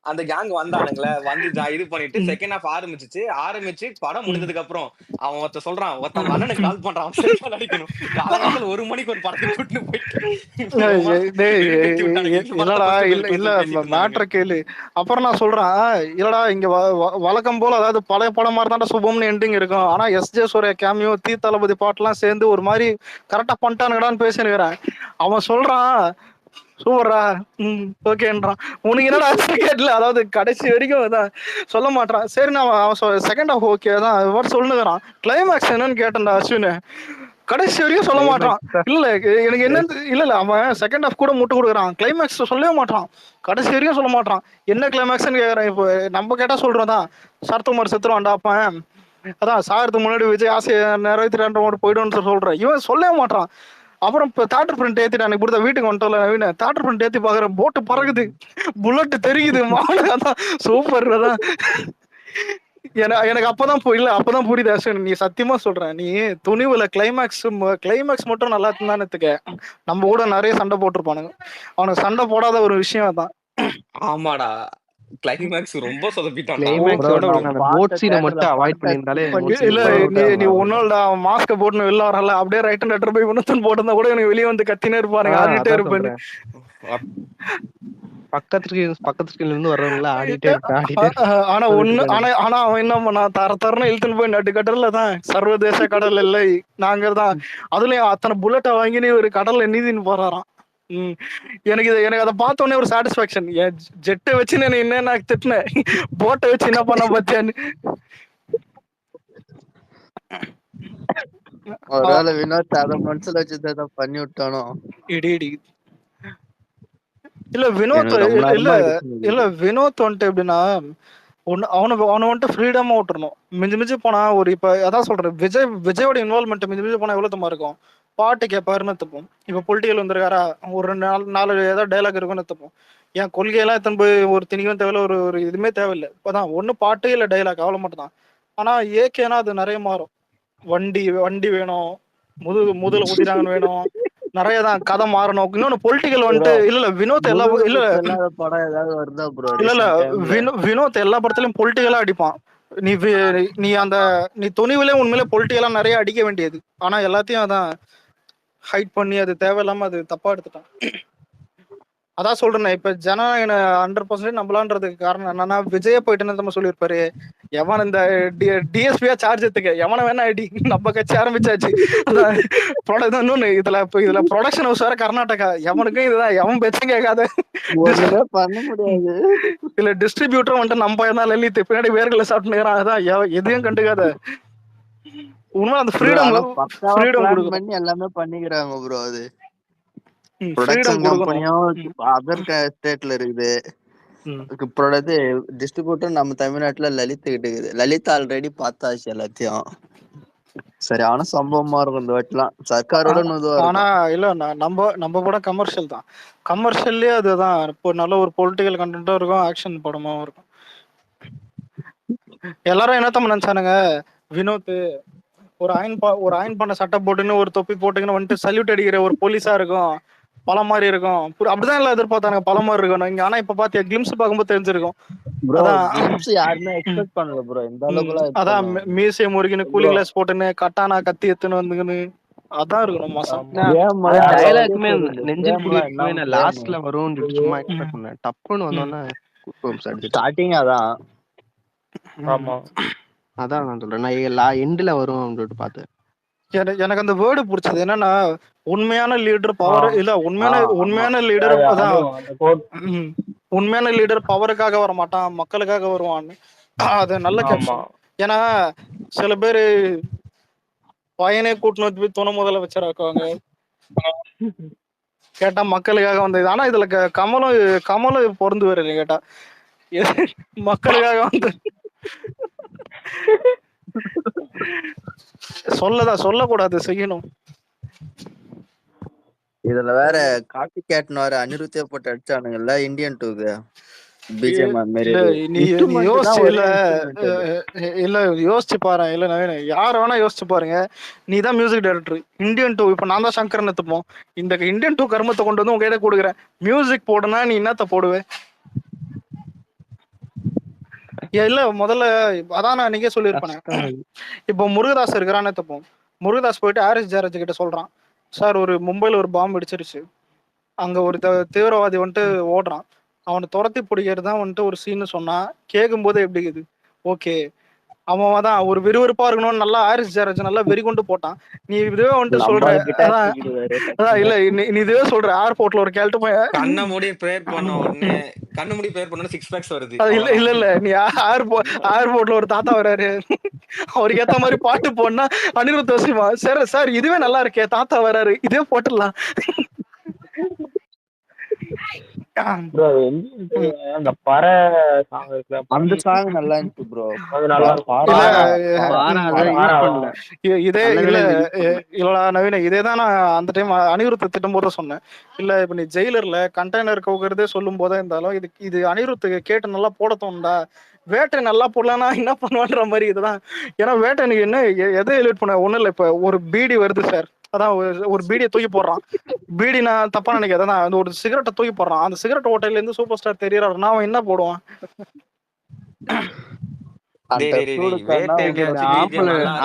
அந்த கேங் வந்தானுங்களே, வந்து இது பண்ணிட்டு செகண்ட் ஹாஃப் ஆரம்பிச்சு படம் முடிஞ்சதுக்கு அப்புறம் அவன் ஒருத்த சொல்றான், ஒருத்தன் அண்ணனுக்கு கால் பண்றான், அடிக்கணும் காலங்காலத்துல 1 மணிக்கு ஒரு படத்துக்கு கூட்டிட்டு போயிட்டு மேட்ரை கேளு. அப்புறம் நான் சொல்றேன், இல்லடா இங்க வழக்கம் போல அதாவது பழைய படம் மாதிரி தான் சுபம்னு எண்டிங் இருக்கும். ஆனா எஸ்ஜே சூர்யா கேமியோ தீ தளபதி பாட்டுலாம் சேர்ந்து ஒரு மாதிரி கரெக்டா பண்ணிட்டானுங்கடான்னு பேசினுக்கிறேன். அவன் சொல்றான் சூப்பரா ஓகேன்றான். உனக்கு என்னடா கேட்கல, அதாவது கடைசி வரைக்கும் அதான் சொல்ல மாட்டான். சரி நான் அவன் செகண்ட் ஹாஃப் ஓகே தான் இவர் சொல்லுங்கிறான். கிளைமேக்ஸ் என்னன்னு கேட்டேன்டா அஸ்வின், கடைசி வரைக்கும் சொல்ல மாட்டான். இல்ல எனக்கு என்ன இல்ல அவன் செகண்ட் ஹாஃப் கூட முட்டு கொடுக்குறான், கிளைமேக்ஸ் சொல்லவே மாட்டான், கடைசி வரைக்கும் சொல்ல மாட்டான். என்ன கிளைமேக்ஸ்ன்னு கேக்குறேன். இப்போ நம்ம கேட்டா சொல்றோம் தான், சரத்குமார் செத்துருவான்டா அப்பன், அதான் சாகிறதுக்கு முன்னாடி விஜய் ஆசையை நிறைவேற்றிட்டு மட்டும் போயிடும்னு சொல்றேன். இவன் சொல்லவே மாட்டான். அப்புறம் இப்போ தேட்டர் பிரிண்ட் ஏத்திட்டு அன்னைக்கு கொடுத்த வீட்டுக்கு வந்துட்டோம்ல நவீன, தேட்டர் பிரிண்ட் ஏத்தி பாக்குறேன், போட்டு பறகுது, புல்லட் தெரியுது, அதான் சூப்பர். அதான் எனக்கு அப்பதான் இல்ல அப்பதான் புரியுது அஸ்வின், நீ சத்தியமா சொல்றேன், நீ துணிவுல கிளைமேக்ஸ் மட்டும் நல்லா இருந்தானத்துக்க நம்ம கூட நிறைய சண்டை போட்டிருப்பானுங்க. அவனுக்கு சண்டை போடாத ஒரு விஷயம் தான். ஆமாடா, கிளைமேக்ஸ் ரொம்ப சொதப்பிட்டான்டா. கிளைமேக்ஸோட நான் அந்த பார்த்த போட் சீனை theatreல மட்டும் அவாய்ட் படத்தை பண்ணியிருந்தாலே skip பண்ணி இல்ல நீ ஒன்னோட மாஸ்க போட்டு வெளில வரல, அப்படியே ரைட் அண்ட் லெட்டர் போய் வினோத்தன் போட்டிருந்தா கூட எனக்கு வெளியே வந்து கத்தினே இருப்பானுங்க, ஆடிட்டே அதான் இருப்பேன். சொல்றேன். பக்கத்து ஸ்கிரீன்ல இருந்து வர்றவங்கள ஆடிட்டே இருப்பேன். ஆனா ஆனா அவன் என்ன பண்ணா, தரன்னு இழுத்துன்னு போய் நட்டு கடல்ல தான், சர்வதேச கடல் இல்லை நாங்க தான், அதுலயும் அத்தனை புல்லட்டை வாங்கி நீ ஒரு கடல்ல நீதினு போறாராம். எனக்கு அதை பார்த்த உடனே ஒரு சாட்டிஸ்பாக்சன். ஜெட்டை வச்சு நான் என்ன திட்டினேன், போட்டை வச்சு என்ன பண்ண பத்தியான்னு. ஒருவேளை வினோத் அதை மனசுல வச்சு பண்ணி விட்டானோ. இடி இல்ல வினோத் இல்ல வினோத் வந்துட்டு எப்படின்னா, அவனை வந்துட்டு ஃப்ரீடமா விட்டுறணும். மிஞ்சி போனா ஒரு இப்ப அதான் சொல்றேன், விஜயோட இன்வால்மெண்ட் மிஞ்சி போனா எவ்வளவு தமா இருக்கும். பாட்டு கேட்பாருன்னு எடுத்துப்போம். இப்ப பொலிட்டிக்கல் வந்திருக்காரா, ஒரு 4 ஏதாவது டைலாக் இருக்குன்னு எடுத்துப்போம். என் கொள்கையெல்லாம் எத்தனை போய் ஒரு திணிக்கும் தேவையில்ல, ஒரு இதுவுமே தேவையில்லை. இப்பதான் ஒண்ணு பாட்டு இல்ல டைலாக், அவ்வளவு மட்டும் தான். ஆனா ஏகேனா அது நிறைய மாறும். வண்டி வேணும், முதுல குத்திட்டாங்கன்னு வேணும், நிறையதான் கதை மாறணும். இன்னொன்னு பொலிட்டிக்கல் வந்துட்டு இல்ல வினோத் படம் ஏதாவது வருதா ப்ரோ? இல்ல வினோத் எல்லா படத்துலயும் பொலிட்டிக்கலா அடிப்பான். நீ துணிவுலே உண்மையிலே பொலிட்டிக்கலா நிறைய அடிக்க வேண்டியது, ஆனா எல்லாத்தையும் அதான் ஹைட் பண்ணி அது தேவையில்லாம அது தப்பா எடுத்துட்டான். அதான் சொல்றேன், இப்ப ஜனநாயகன் 100% நம்பலான்றதுக்கு காரணம் என்னன்னா, விஜய போயிட்டு நம்ம சொல்லியிருப்பாரு, எவன் இந்த டிஎஸ்பியா சார்ஜ் எடுத்துக்க, எவனை வேணா அடி, நம்ம கட்சி ஆரம்பிச்சாச்சு. இன்னொன்னு இதுல ப்ரொடக்ஷன் ஹவுஸ் வேற கர்நாடகா, எவனுக்கும் இதுதான், எவன் பேச்சும் கேட்காத பண்ண முடியாது. இல்ல டிஸ்ட்ரிபியூட்டர் வந்துட்டு நம்ம இருந்தா லலித் பின்னாடி வேர்களை சாப்பிட்டு, அதான் எதையும் கண்டுக்காத. உண்மை அந்த ஃப்ரீடம் பண்ணி எல்லாமே பண்ணிக்கிறாங்க ப்ரோ. அது ஃப்ரீடம் ப்ரொடக்ஷன் கொடுக்கணும். கம்பெனியும் அதர் ஸ்டேட்ல இருக்குது. இப்பொழுது டிஸ்ட்ரிபியூட்டர் நம்ம தமிழ்நாட்டுல லலித் கிட்ட இருக்குது. லலித் ஆல்ரெடி பார்த்தாச்சு எல்லாத்தையும். சரியான சம்பவமா இருக்கும் இந்த வாட்டிலாம், சர்க்காரோட ஆனா இல்ல நம்ம படம் கமர்ஷியல் தான், கமர்ஷியல்லே அதுதான். இப்போ நல்ல ஒரு பொலிட்டிக்கல் கண்டென்ட்டும் இருக்கும், ஆக்ஷன் படமாவும் இருக்கும். எல்லாரும் என்னத்தம் நினைச்சானுங்க, வினோத் ஒரு அயன் பண்ண சட்டை போட்டுன்னு ஒரு தொப்பி போட்டுங்கன்னு வந்துட்டு சல்யூட் அடிக்கிற ஒரு போலீஸா இருக்கும், பழம் மாதிரி இருக்கும். அப்படிதான் எல்லாம் எதிர்பார்த்தானுங்க, பழம் மாதிரி இருக்கும். இங்க ஆனா இப்ப பாத்தியா கிளிம்ஸ் பார்க்கும்போது தெரிஞ்சிருக்கும். அதான் மியூசியம் முருகின்னு கூலிங் கிளாஸ் போட்டுன்னு கட்டானா கத்தி எத்துன்னு வந்துங்கன்னு அதான் இருக்கணும் மாசம். டயலாக்குமே நெஞ்சில் குடியிருக்குமே நான் லாஸ்ட்ல வரும்னு சொல்லிட்டு சும்மா எக்ஸ்பெக்ட் பண்ணேன். டப்புன்னு வந்தோன்னா ஸ்டார்டிங் அதான். ஆமா அதான் நான் சொல்றேன், நான் எண்ட்ல வரும் அப்படின்னு சொல்லிட்டு பார்த்தேன். எனக்கு அந்த வேர்டு பிடிச்சது என்னன்னா, உண்மையான லீடர் பவர் இல்ல, உண்மையான லீடர் அதான், உண்மையான லீடர் பவருக்காக வர மாட்டான், மக்களுக்காக வருவான்னு. அது நல்ல கேப்ஷன். ஏன்னா சில பேரு பையனே கூட்டினு போய் துணை முதல்ல வச்சிருக்காங்க, கேட்டா மக்களுக்காக வந்தது. ஆனா இதுல கமலும் பொருந்து வரல, கேட்டா மக்களுக்காக வந்து சொல்லக்கூடாது, செய்யணும். இதுல வேற காப்பி கேட்னு வேற அனிருத்தே போட்டு அடிச்சானுங்கல்ல இந்தியன் 2க்கு. யோசிச்சு பாரு, இல்ல யார வேணா யோசிச்சு பாருங்க, நீதான் மியூசிக் டைரக்டர் இந்தியன் 2. இப்ப நான் தான் சங்கரன் எடுத்துப்போம், இந்த இந்தியன் 2 கர்மத்தை கொண்டு வந்து உங்க கையில கொடுக்குறேன், மியூசிக் போடுனா நீ என்னத்த போடுவே? இல்ல முதல்ல அதான் நான் நீங்க சொல்லியிருப்பேன். இப்போ முருகதாஸ் இருக்கிறான்னு எடுத்துப்போம், முருகதாஸ் போயிட்டு ஹாரிஸ் ஜெயராஜ் கிட்ட சொல்றான், சார் ஒரு மும்பைல ஒரு பாம்பு அடிச்சிருச்சு, அங்க ஒரு தீவிரவாதி வந்துட்டு ஓடுறான், அவனை துரத்தி பிடிக்கிறது தான் வந்துட்டு ஒரு சீன் சொன்னா கேட்கும் போது எப்படி இருக்குது? ஓகே, அவன் தான் ஒரு விறுவிறுப்பா இருக்கணும்னு நல்லா ஹாரிஸ் ஜெயராஜ் நல்லா வெறி கொண்டு போட்டான். நீ இதுவே வந்துட்டு சொல்ற, அதான் இல்ல நீ இதுவே சொல்ற, ஏர்போர்ட்ல ஒரு கேள்ட்டு கண்ண மூடி பிரேயர் பண்ண உடனே கண்ண மூடி பிரேயர் பண்ண 6 பேக்ஸ் வருது. இல்ல நீ ஏர்போர்ட்ல ஒரு தாத்தா வராரு, அவருக்கு ஏத்த மாதிரி பாட்டு போடனா அனிருத் வசிமா சார் இதுவே நல்லா இருக்கே, தாத்தா வராரு, இதே போட்டுடலாம். ப்ரோ அந்த பறை சாங் இருக்குல்ல, அந்த சாங் நல்லா இருந்துச்சு ப்ரோ. அது நல்லா இருக்கும். இல்ல பாரா அதான் யூஸ் பாரா. பண்ணல. இதே நல்ல இல்ல வேளை யூஸ் பண்ணல. இல்லடா நவீன, இதேதான் நான் அந்த டைம் அனிருத் திட்டும் போது சொன்னேன். இல்ல இப்ப நீ ஜெயிலர்ல கண்டெய்னர் கவுக்கிறதே சொல்லும் போதே இருந்தாலும் இது அனிருத்துக்கு கேட்டு நல்லா போட தோணுடா. வேட்டை நல்லா போடலன்னா என்ன பண்ணுவான்ற மாதிரி இதுதான். ஏன்னா வேட்டைனுக்கு என்ன எதை எலிட் பண்ண ஒண்ணும் இல்லை. இப்ப ஒரு பீடி வருது சார், அதான் ஒரு பீடியை தூக்கி போடுறான். பீடி நான் தப்பா நினைக்கிறேன், அந்த ஒரு சிகரெட்டை தூக்கி போடுறான். அந்த சிகரெட் ஓட்டையில இருந்து சூப்பர் ஸ்டார் தெரியறாருன்னா அவன் என்ன போடுவான்? அந்த டேய் சூடுக்கான வேட்டையில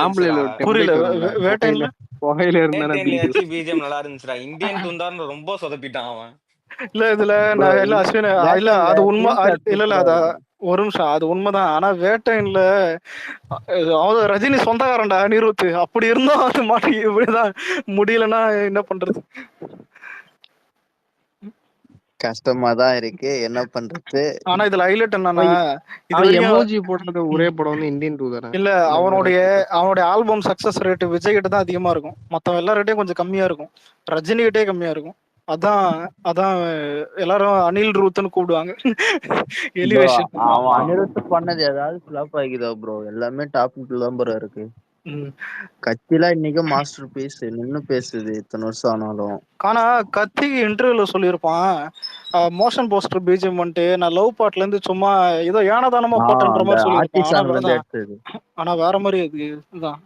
ஆம்பளைல நல்லா ஒரு இருந்துச்சுடா. புரியல. டெம்ப்ளேட் வரும்ல, வேட்டைன்ல புகையில இருந்தானே வேட்டையில பிஜிஎம் நல்லா இருந்துச்சுடா. இந்தியன் துந்தார்னு ரொம்ப சொதப்பிட்டான் அவன். இல்ல இதுல bro, இல்ல அஸ்வின் இல்ல அது உண்மை. இல்ல அத ஒரு நிமிஷம், அது உண்மைதான். ஆனா வேட்டைன்ல அவன் ரஜினி சொந்தக்காரன்டா அனிருத். அப்படி இருந்தோம் அது மாட்டி இப்படிதான் முடியலன்னா என்ன பண்றது? கஷ்டமா தான் இருக்கு, என்ன பண்றது. ஆனா இதுல ஹைலைட் என்னன்னா, இது அவன் வரைக்கும் எமோஜி போட்டது ஒரே படம் வந்து இந்தியன் டூ தானே. இல்ல அவனுடைய ஆல்பம் சக்சஸ் ரேட் விஜய் கிட்ட தான் அதிகமா இருக்கும். மத்தவங்க எல்லார்கிட்டயும் கொஞ்சம் கம்மியா இருக்கும். ரஜினி கிட்டே கம்மியா இருக்கும். அதான் அதான் எல்லாரும் அனில் ரூத்னு கூப்பிடுவாங்க. எலிவேஷன். அவன் அனிருத் பண்ணது ஏதாவது ஃபிளாப் ஆகிதா ப்ரோ? எல்லாமே டாப் தான் ப்ரோ இருக்கு. கத்தில இன்னைக்கு மாஸ்டர் பீஸ் நின்னு பேசுது இத்தனை வருஷம் ஆனாலும். ஆனா கத்தி இன்டர்வியூல சொல்லியிருப்பான், மோஷன் போஸ்டர் பிஜிஎம் வந்துட்டு நான் லவ் பாட்ல இருந்து சும்மா ஏதோ ஏனதானமா போட்டன்ற மாதிரி சொல்லியிருப்பான். ஆனா வேற மாதிரி அது இதுதான்.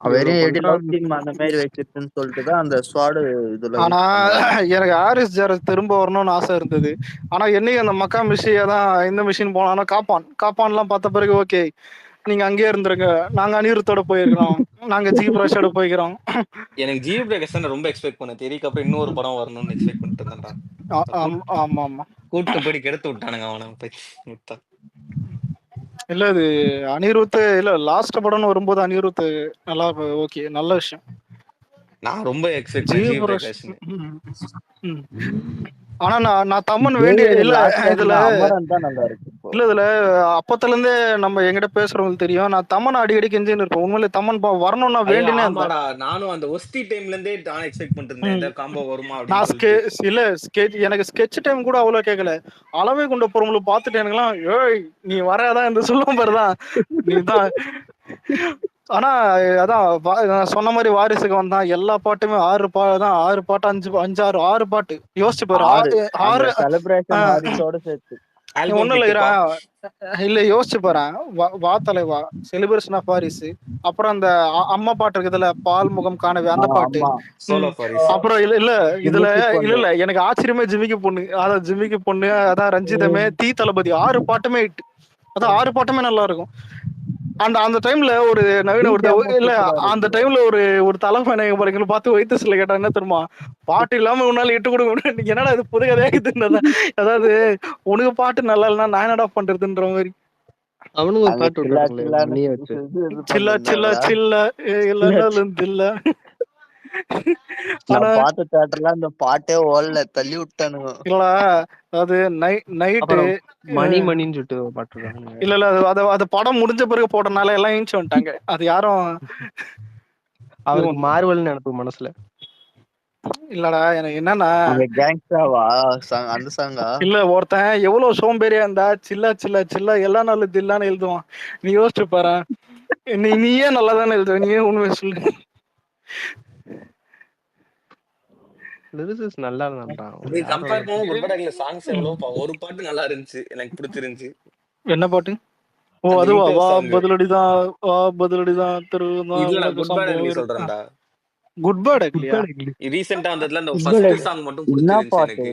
அந்த மாதிரி வச்சிருக்குன்னு சொல்லிட்டுதான் அந்த ஸ்வாடு இதுல. ஆனா எனக்கு ஹாரிஸ் ஜெயராஜ் திரும்ப வரணும்னு ஆசை இருந்தது. ஆனா என்னைக்கு அந்த மக்கா மிஷியா தான் இந்த மிஷின் போனா காப்பான்லாம் பார்த்த பிறகு ஓகே நீங்க அங்கேயே இருந்துருங்க, நாங்க அனிருத்தோட போயிருக்கிறோம், நாங்க ஜி பிரகாஷோட போய்க்கிறோம். எனக்கு ஜி பிரகாஷ் ரொம்ப எக்ஸ்பெக்ட் பண்ண தெரியக்கு அப்புறம் இன்னொரு படம் வரணும்னு எக்ஸ்பெக்ட் பண்ணிட்டு இருந்தேன்டா. ஆமா ஆமா கூட்டு போய் கெடுத்து விட்டானுங்க அவனை போய். இல்ல இது அனிருத் இல்ல லாஸ்ட் படம்னு வரும்போது அனிருத் நல்லா ஓகே நல்ல விஷயம். நான் ரொம்ப எக்ஸ்பெக்ட் பண்ணேன் ஜி பிரகாஷ். ஆனா நான் தம்மன் வேண்டி இல்ல இதுல இல்ல இதுல அப்பத்துல இருந்தே நம்ம எங்கிட்ட பேசுறவங்களுக்கு தெரியும், நான் தம்மன் அடிக்கடி கெஞ்சின்னு இருப்பேன். உண்மையிலே தம்மன் வரணும்னா வேண்டினே இருந்தேன். நானும் அந்த ஒஸ்தி டைம்ல இருந்தே நான் எக்ஸ்பெக்ட் பண்ணிட்டு இருந்தேன் இந்த காம்போ வருமா நான் அப்படின்னு. இல்ல எனக்கு ஸ்கெட்ச் டைம் கூட அவ்வளவு கேட்கல. அளவே கொண்ட பொருளை பார்த்துட்டு எனக்குலாம் ஏய் நீ வராதான் இந்த சொல்லும் பாருதான் நீதான். ஆனா அதான் நான் சொன்ன மாதிரி வாரிசுக்கு வந்தான் எல்லா பாட்டுமே 6 பாட்டு 6 பாட்டு யோசிச்சு பாரு. 6 ஒண்ணும் இல்ல யோசிச்சு பாறேன். வா தலைவா, செலிபிரேஷன் ஆஃப் வாரிஸ், அப்புறம் அந்த அம்மா பாட்டு இருக்குதுல பால் முகம் காணவே அந்த பாட்டு, அப்புறம் இல்ல இதுல இல்ல எனக்கு ஆச்சரியமே ஜிமிக்கி பொண்ணு, அதான் ஜிமிக்கி பொண்ணு, அதான் ரஞ்சிதமே, தீ தளபதி 6 பாட்டுமே ஹிட். அதான் 6 பாட்டுமே நல்லா இருக்கும். அந்த டைம்ல ஒரு நவீன இல்ல அந்த டைம்ல ஒரு தலைமையக பாருங்க பார்த்து வைத்து சில கேட்டா என்ன தெரியுமா, பாட்டு இல்லாம உன்னால இட்டு கொடுக்க நீங்க என்னடா இது புது கதையாக்குதுன்னு. அதாவது உனக்கு பாட்டு நல்லா இல்லைன்னா நான் என்னடா பண்றதுன்ற மாதிரி. அவனுக்கு ஒரு பாட்டு விட்டாங்களே சில்லா சில்லா சில்லா இல்ல பாட்டு தியேட்டர்ல அந்த பாட்டே ஓடல, தள்ளி விட்டானுங்க. இல்ல அது நைட்டு மணின்னு சொல்லிட்டு பாட்டு இல்ல அது படம் முடிஞ்ச பிறகு போட்டனால எல்லாம் ஏஞ்சி வந்துட்டாங்க. அது யாரும் அவருக்கு மார்வல்னு நினைப்பு மனசுல இல்லடா. எனக்கு என்னன்னா அந்த சாங்கா இல்ல ஒருத்தன் எவ்வளவு சோம்பேறியா இருந்தா சில்லா சில்லா சில்லா எல்லா நாளும் தில்லான்னு எழுதுவான். நீ யோசிச்சு பாரு, நீயே நல்லா தானே எழுதுவ, நீயே உண்மை சொல்லு. லிரிக்ஸ் நல்லா இருந்தான்டா. கம்பேர் பண்ணும்போது குட் பேட் சாங்ஸ் எவ்வளவு ஒரு பாட்டு நல்லா இருந்துச்சு, எனக்கு பிடிச்சிருந்துச்சு. என்ன பாட்டு? ஓ அதுவா, வா பதிலடிதான் வா பதிலடிதான் சொல்றேன்டா. குட் பேட் இல்லையா ரீசெண்டா வந்ததுல அந்த ஃபர்ஸ்ட் சாங் மட்டும் பிடிச்சிருந்துச்சு எனக்கு.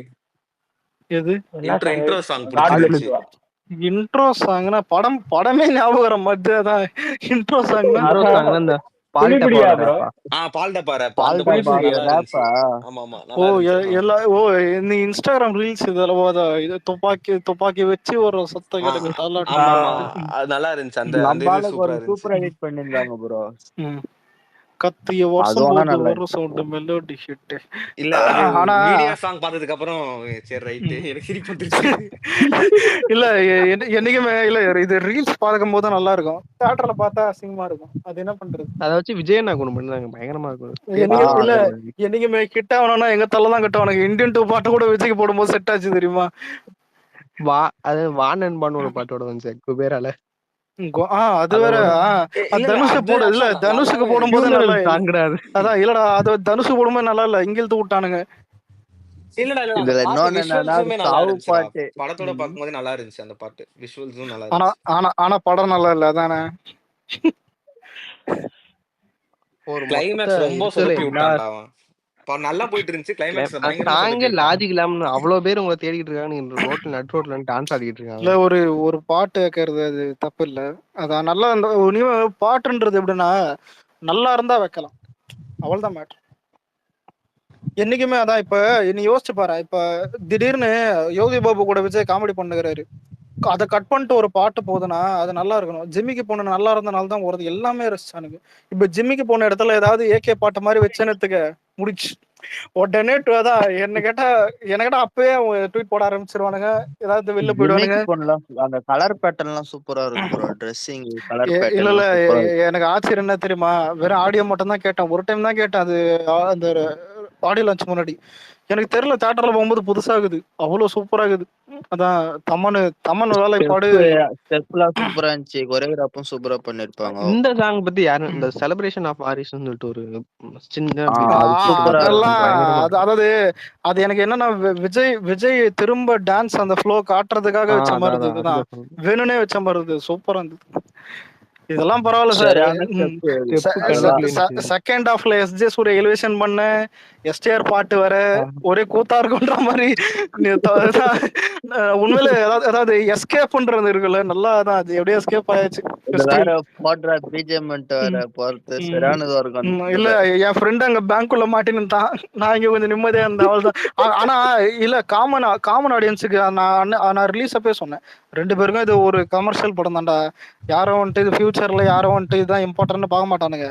எது? இன்ட்ரோ சாங் பிடிச்சிருந்துச்சு. இன்ட்ரோ சாங்னா படமே ஞாபகம் வர மாதிரி. அதான் இன்ட்ரோ சாங்னா அந்த இந்த இன்ஸ்டாகிராம் ரீல்ஸ் இது துப்பாக்கி வச்சு ஒரு சத்தம் நல்லா இருந்துச்சு. அந்த சூப்பரா எடிட் பண்ணிருந்தாங்க ப்ரோ. கத்திய வருஷம் அதுவும் ஆனா போது நல்லா வர சவுண்ட் மெலோடி ஷிட். இல்ல அது ஆனா மீடியா சாங் பார்த்ததுக்கு அப்புறம் சரி ரைட்டு எனக்கு சிரிப்பு வந்துருச்சு. இல்ல என்னைக்குமே இல்ல இது ரீல்ஸ் பார்க்கும் போது நல்லா இருக்கும், தியேட்டர்ல பார்த்தா அசிங்கமா இருக்கும். அது என்ன பண்றது? அதை வச்சு விஜயண்ணா கொண்டு பண்ணாங்க, பயங்கரமா இருக்கும். என்னைக்கு இல்ல அது என்னைக்குமே கிட்ட ஆகணும்னா எங்க தள்ளதான் கட்டுவானுங்க. இந்தியன் 2 பாட்டு கூட விஜய்க்கு போடும்போது செட் ஆச்சு தெரியுமா? அது வானன்பான்னு ஒரு பாட்டோட வந்து குபேரால அது வேற. இல்ல தனுஷ் அது போடு இல்ல actually தனுஷுக்கு நல்லாவே போடும்போது நல்லா சாங்கடாது. அதான் இல்லடா, அது தனுஷு போடும்போது நல்லா இல்ல, இங்கிழுத்து விட்டானுங்க. இல்லடா அந்த இதுல பாட்டு இன்னொன்னு என்னன்னா அது விஷுவல்ஸுமே நல்லா சாவு இருந்துச்சுடா. பாட்டு. படத்தோட பார்க்கும்போது நல்லா இருந்துச்சு அந்த பாட்டு, விஷுவல்ஸும் நல்லா ஆனா இருந்துச்சு. ஆனா ஆனா படம் நல்லா இல்ல அதானே. ஒரு கிளைமேக்ஸ் மொத்தத்தை ரொம்ப இருக்கல சொதப்பி எல்லா விட்டான்டா அவன். நல்லா போயிட்டு இருந்துச்சு, கிளைமேக்ஸ்ல பயங்கரமா சாங்கே சொதப்பி விட்டான். லாஜிக் இல்லாம அவ்வளவு பேர் உங்களை தேடிட்டு இருக்காங்க, நீங்க ரோட்ல நட் ரோட்ல டான்ஸ் ஆடிட்டு இல்ல இருக்காங்க. ஒரு பாட்டு வைக்கிறது அது தப்பு இல்ல. அதான் நல்லா இந்த பாட்டுன்றது எப்படின்னா நல்லா இருந்தா வைக்கலாம், அவ்வளவுதான் மேட்ரு. என்னைக்குமே அதான். இப்ப நீ யோசிச்சு பாரு, இப்ப திடீர்னு யோகி பாபு கூட விஜய் காமெடி பண்ணுகிறாரு, அதை கட் பண்ணிட்டு ஒரு பாட்டு போகுதுன்னா அது நல்லா இருக்கணும். ஜிம்மிக்கு போன நல்லா இருந்தனால தான் வருது, எல்லாமே ரசிச்சானுங்க. இப்ப ஜிம்மிக்கு போன இடத்துல ஏதாவது ஏகே பாட்டு மாதிரி வச்சேனத்துக்கு முடிச்சு உடனே அதான் என்ன கேட்டா அப்பவே ட்வீட் போட ஆரம்பிச்சிருவானுங்க, ஏதாவது வெளில போயிடுவானுங்க. ஜிமிக்கி பொண்ணுலாம் அந்த கலர் பேட்டர்ன் எல்லாம் சூப்பரா இருக்கும் ப்ரோ. ட்ரெஸ்ஸிங் கலர் இல்ல பேட்டர்ன் இல்ல எல்லாம் சூப்பரா இருக்கும். எனக்கு ஆச்சரியம் என்ன தெரியுமா, வெறும் ஆடியோ மட்டும் தான் கேட்டேன், ஒரு டைம் தான் கேட்டேன். அது அந்த ஆடியோ லான்ச் முன்னாடி எனக்கு தெரியல, தியேட்டர்ல போகும்போது புதுசாகுது, அவ்வளவு சூப்பரா இருக்குது. அதான் தமன் வேலைப்பாடு. ஸ்டெப்லாம் சூப்பரா இருந்துச்சு, கொரியோகிராஃபும் சூப்பரா பண்ணிருப்பாங்க. இந்த சாங் பத்தி யாரு, இந்த செலிப்ரேஷன் ஆஃப் ஆரிஸ்னு சொல்லிட்டு ஒரு சின்ன அது சூப்பரா அதெல்லாம் இருக்கும். பயங்கரமா அதாவது அது எனக்கு என்னன்னா விஜய் திரும்ப டான்ஸ் அந்த ஃப்ளோ காட்டுறதுக்காக வச்ச மாதிரி அதான் இருந்தது தான், அதுதான் சொல்றேன். வேணும்னே வச்ச மாதிரி இருந்தது, சூப்பரா இருந்தது. இதெல்லாம் பரவாயில்ல சார். சரியான ஸ்டெப் ஸ்டெப் கண்ணுக்குள்ள இருந்துச்சு. செகண்ட் ஹாஃப்ல எஸ்ஜே சூர்யா எலிவேஷன் பண்ண எஸ்டிஆர் பாட்டு வர ஒரே கூத்தா இருக்குன்ற மாதிரி உண்மையில அதாவது எஸ்கேப்ன்றது இருக்குல்ல, நல்லா தான் அது எப்படியோ எஸ்கேப் ஆயாச்சு. இது வேற போடுற பிஜிஎம் வேற பொறுத்து சரியானதா இருக்கும். இல்ல என் ஃப்ரெண்ட் அங்க பேங்க்குள்ள மாட்டினுட்டான், நான் இங்க கொஞ்சம் நிம்மதியா இருந்தேன், அவ்வளவுதான். ஆனா இல்ல காமன் ஆடியன்ஸுக்கு நான் ரிலீஸ் அப்பே சொன்னேன், 2 பேருக்கும் இது ஒரு கமர்ஷியல் படம் தான்டா, யாரும் வந்துட்டு இது ஃபியூச்சர்ல யாரும் வந்துட்டு இதுதான் இம்பார்ட்டன்ட் பார்க்க மாட்டானுங்க.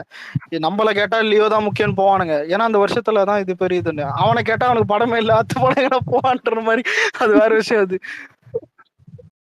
நம்மள கேட்டா லியோ தான் முக்கியம்னு போவானுங்க, ஏன்னா அந்த வருஷத்துல தான் இது பெரியதுன்னு. அவனை கேட்டா அவனுக்கு படமே இல்ல, அத்து படம் போவான்ற மாதிரி அது வேற விஷயம். அது